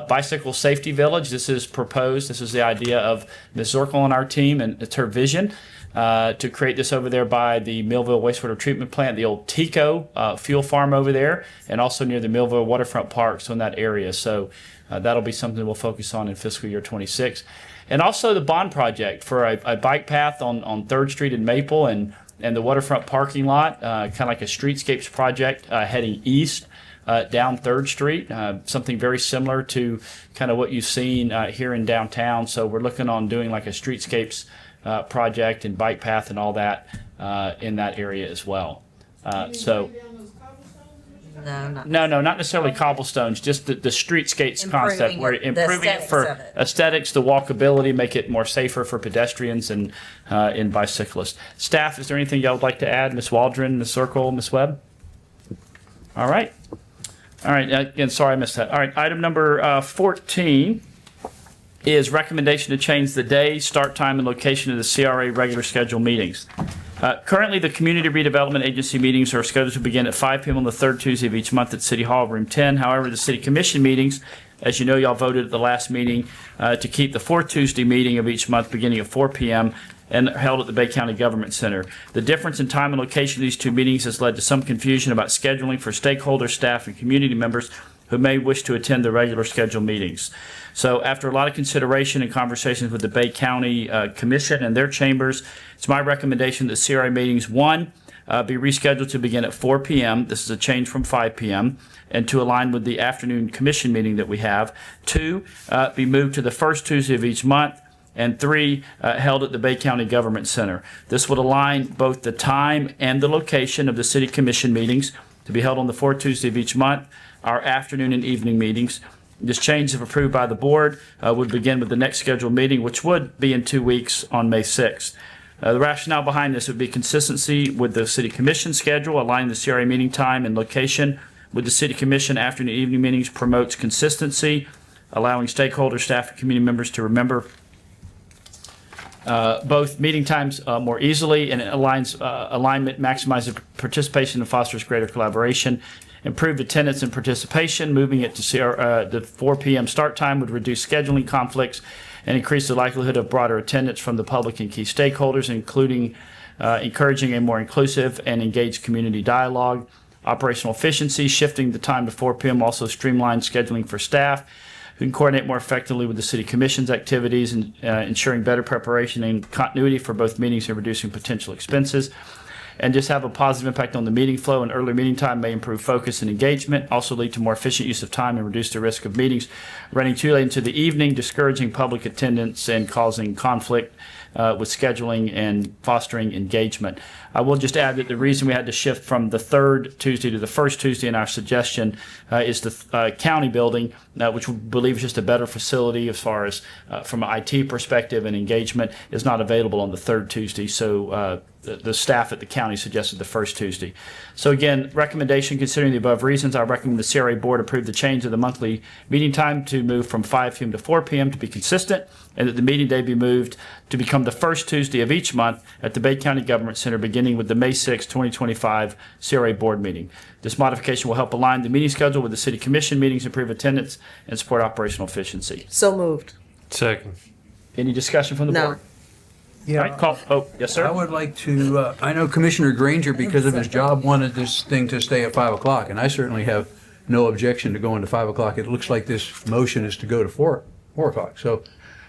Bicycle Safety Village, this is proposed. This is the idea of Ms. Zorkel and our team, and it's her vision to create this over there by the Millville Wastewater Treatment Plant, the old Tico fuel farm over there, and also near the Millville Waterfront Park, so in that area. So that'll be something we'll focus on in fiscal year 26. And also the bond project for a bike path on 3rd Street in Maple and the waterfront parking lot, kind of like a streetscapes project heading east. Down 3rd Street, something very similar to kind of what you've seen here in downtown. So we're looking on doing like a streetscapes project and bike path and all that in that area as well. No, not necessarily cobblestones, just the streetscapes concept, where improving it for aesthetics, the walkability, make it more safer for pedestrians and bicyclists. Staff, is there anything y'all would like to add? Ms. Waldron, Ms. Circle, Ms. Webb? All right. Again, sorry I missed that. All right, item number 14 is recommendation to change the day, start time, and location of the CRA regular schedule meetings. Currently, the Community Redevelopment Agency meetings are scheduled to begin at 5 p.m. on the 3rd Tuesday of each month at City Hall, Room 10. However, the City Commission meetings, as you know, y'all voted at the last meeting to keep the 4th Tuesday meeting of each month beginning at 4 p.m. and held at the Bay County Government Center. The difference in time and location of these two meetings has led to some confusion about scheduling for stakeholders, staff, and community members who may wish to attend the regular scheduled meetings. So after a lot of consideration and conversations with the Bay County Commission and their chambers, it's my recommendation that CRA meetings, 1, be rescheduled to begin at 4 p.m. This is a change from 5 p.m. and to align with the afternoon commission meeting that we have. 2, be moved to the first Tuesday of each month. And 3, held at the Bay County Government Center. This would align both the time and the location of the city commission meetings to be held on the fourth Tuesday of each month, our afternoon and evening meetings. This change, if approved by the board, would begin with the next scheduled meeting, which would be in 2 weeks on May 6th. The rationale behind this would be consistency with the city commission schedule, aligning the CRA meeting time and location with the city commission afternoon and evening meetings promotes consistency, allowing stakeholders, staff, and community members to remember both meeting times more easily, and it aligns alignment, maximizes participation, and fosters greater collaboration. Improved attendance and participation, moving it to the 4 p.m. start time would reduce scheduling conflicts and increase the likelihood of broader attendance from the public and key stakeholders, including encouraging a more inclusive and engaged community dialogue. Operational efficiency, shifting the time to 4 p.m. also streamlines scheduling for staff who can coordinate more effectively with the city commission's activities and ensuring better preparation and continuity for both meetings and reducing potential expenses. And just have a positive impact on the meeting flow, and early meeting time may improve focus and engagement, also lead to more efficient use of time and reduce the risk of meetings running too late into the evening, discouraging public attendance and causing conflict with scheduling and fostering engagement. I will just add that the reason we had to shift from the third Tuesday to the first Tuesday in our suggestion is the county building, which we believe is just a better facility as far as from an IT perspective and engagement, is not available on the third Tuesday. So the staff at the county suggested the first Tuesday. So again, recommendation, considering the above reasons, I recommend the CRA board approve the change of the monthly meeting time to move from 5 p.m. to 4 p.m. to be consistent, and that the meeting day be moved to become the first Tuesday of each month at the Bay County Government Center, beginning with the May 6, 2025 CRA board meeting. This modification will help align the meeting schedule with the city commission meetings, improve attendance, and support operational efficiency. So moved. Second. Any discussion from the board? Yeah. All right, call. Oh, yes, sir. I would like to, I know Commissioner Granger, because of his job, wanted this thing to stay at 5 o'clock, and I certainly have no objection to going to 5 o'clock. It looks like this motion is to go to 4 o'clock. So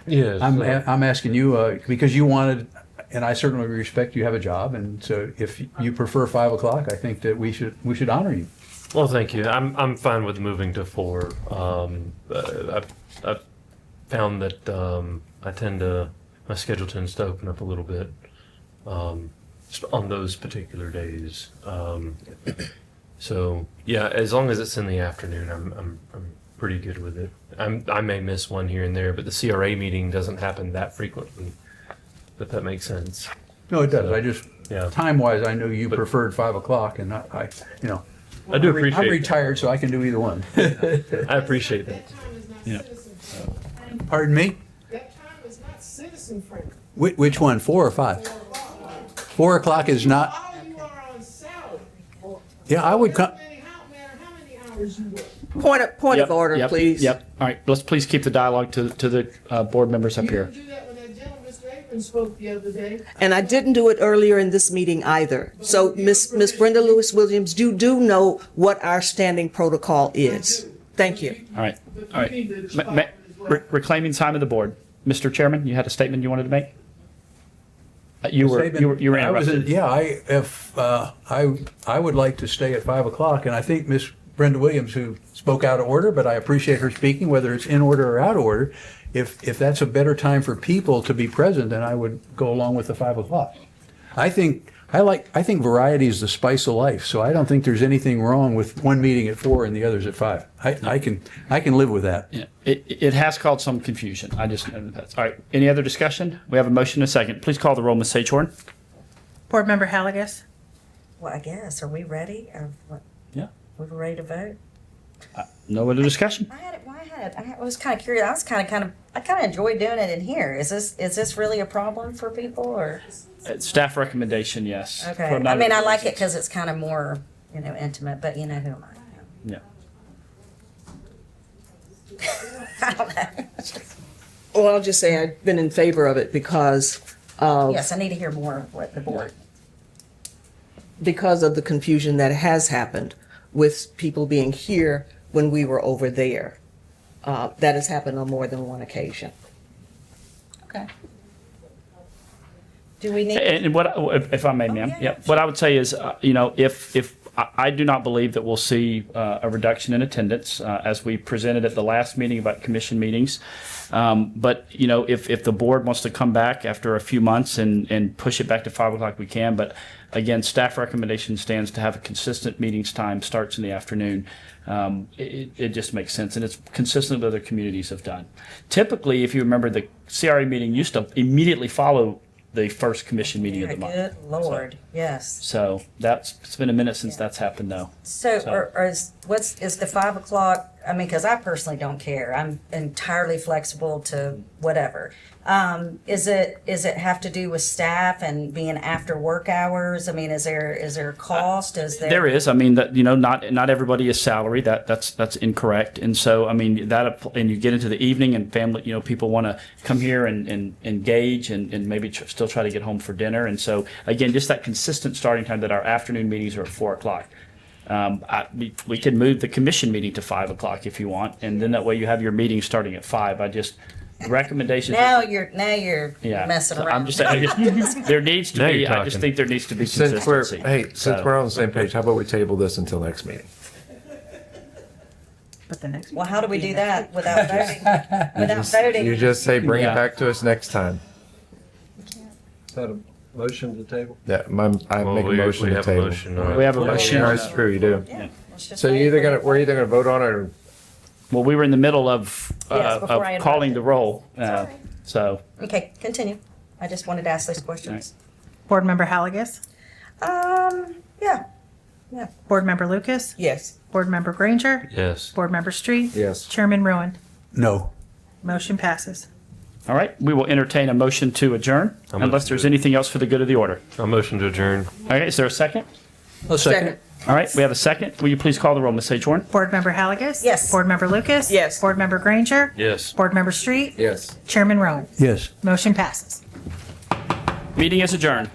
Yes. I'm asking you, because you wanted, and I certainly respect you have a job, and so if you prefer 5 o'clock, I think that we should honor you. Well, thank you. I'm fine with moving to 4. I've found that my schedule tends to open up a little bit on those particular days. So yeah, as long as it's in the afternoon, I'm pretty good with it. I may miss one here and there, but the CRA meeting doesn't happen that frequently. But that makes sense. No, it does. So, I just, yeah. time-wise, I know you preferred 5 o'clock, and I do appreciate I'm retired, so I can do either one. I appreciate that. Yeah. Pardon me? That time is not citizen friendly. Which one, 4 or 5? 4 o'clock is not, All of you are on salary. yeah, I would come, No matter how many hours you work. Point Yep, of order, yep, please. Yep. All right, let's please keep the dialogue to the board members up You here. didn't do that when that gentleman, Mr. Abrams, spoke the other day. And I didn't do it earlier in this meeting either. So Miss Brenda Lewis Williams, you do know what our standing protocol is. Thank you. All right. All right. Reclaiming time of the board. Mr. Chairman, you had a statement you wanted to make? You were I was interrupted. I would like to stay at 5 o'clock, and I think Miss Brenda Williams, who spoke out of order, but I appreciate her speaking, whether it's in order or out of order. If that's a better time for people to be present, then I would go along with the 5 o'clock. I think variety is the spice of life, so I don't think there's anything wrong with one meeting at 4 and the others at 5. I can live with that. Yeah, it has caused some confusion. I just know that. All right. Any other discussion? We have a motion and a second. Please call the roll, Ms. Sagehorn. Board Member Halligus? Well, I guess, are we ready? Or what? Yeah. We were ready to vote? No other discussion? I was kind of curious. I was I kind of enjoyed doing it in here. Is this really a problem for people, or? Staff recommendation, yes. Okay. For I none mean, of I the like it reasons. because it's kind of more, intimate, but you know who am I? Yeah. I don't know. Well, I'll just say I've been in favor of it because of Yes, I need to hear more of what the board. because of the confusion that has happened with people being here when we were over there. That has happened on more than one occasion. Okay. Do we need? And what, if I may, ma'am, yeah, what I would say is, if I do not believe that we'll see a reduction in attendance as we presented at the last meeting about commission meetings. But, if the board wants to come back after a few months and push it back to 5 o'clock, we can. But again, staff recommendation stands to have a consistent meetings time, starts in the afternoon. It just makes sense, and it's consistent with other communities have done. Typically, if you remember, the CRA meeting used to immediately follow the first commission meeting of the month. Good Lord, yes. So it's been a minute since that's happened, though. So, is the 5 o'clock, I mean, because I personally don't care. I'm entirely flexible to whatever. Is it have to do with staff and being after work hours? I mean, is there a cost? There is. I mean, that not everybody is salary. That's incorrect. And so, I mean, and you get into the evening and family, people want to come here and engage and maybe still try to get home for dinner. And so, again, just that consistent starting time that our afternoon meetings are at 4 o'clock. We could move the commission meeting to 5 o'clock if you want, and then that way you have your meeting starting at 5. Recommendations. Now you're messing So around. I'm just saying, there needs to Now be. you're I just talking. think there needs to be Since consistency. since we're on the same page, how about we table this until next meeting? But the next. Well, how do we do that without voting? Without voting? You just say, bring Yeah. it back to us next time. Is that a motion to table? Yeah, I Well, make a we motion to have a table. motion on it. We have a motion. That's true, you do. Yeah, let's just So vote. we're either gonna vote on it or Well, we were in the middle of Yes, before I calling the roll. Sorry. So Okay, continue. I just wanted to ask those questions. Board Member Halligus, Yeah. Board Member Lucas, Yes. Board Member Granger, Yes. Board Member Street, yes. Chairman Rowan. No. Motion passes. all right, we will entertain a motion to adjourn I'm unless gonna there's do it. anything else for the good of the order. A motion to adjourn. Okay, is there a second? Second. All right, we have a second. Will you please call the roll, Ms. Sajorn? Board Member Halligus, Yes. Board Member Lucas, Yes. Board Member Granger, Yes. Board Member Street, Yes. Chairman Rowan. Yes. Motion passes. Meeting is adjourned.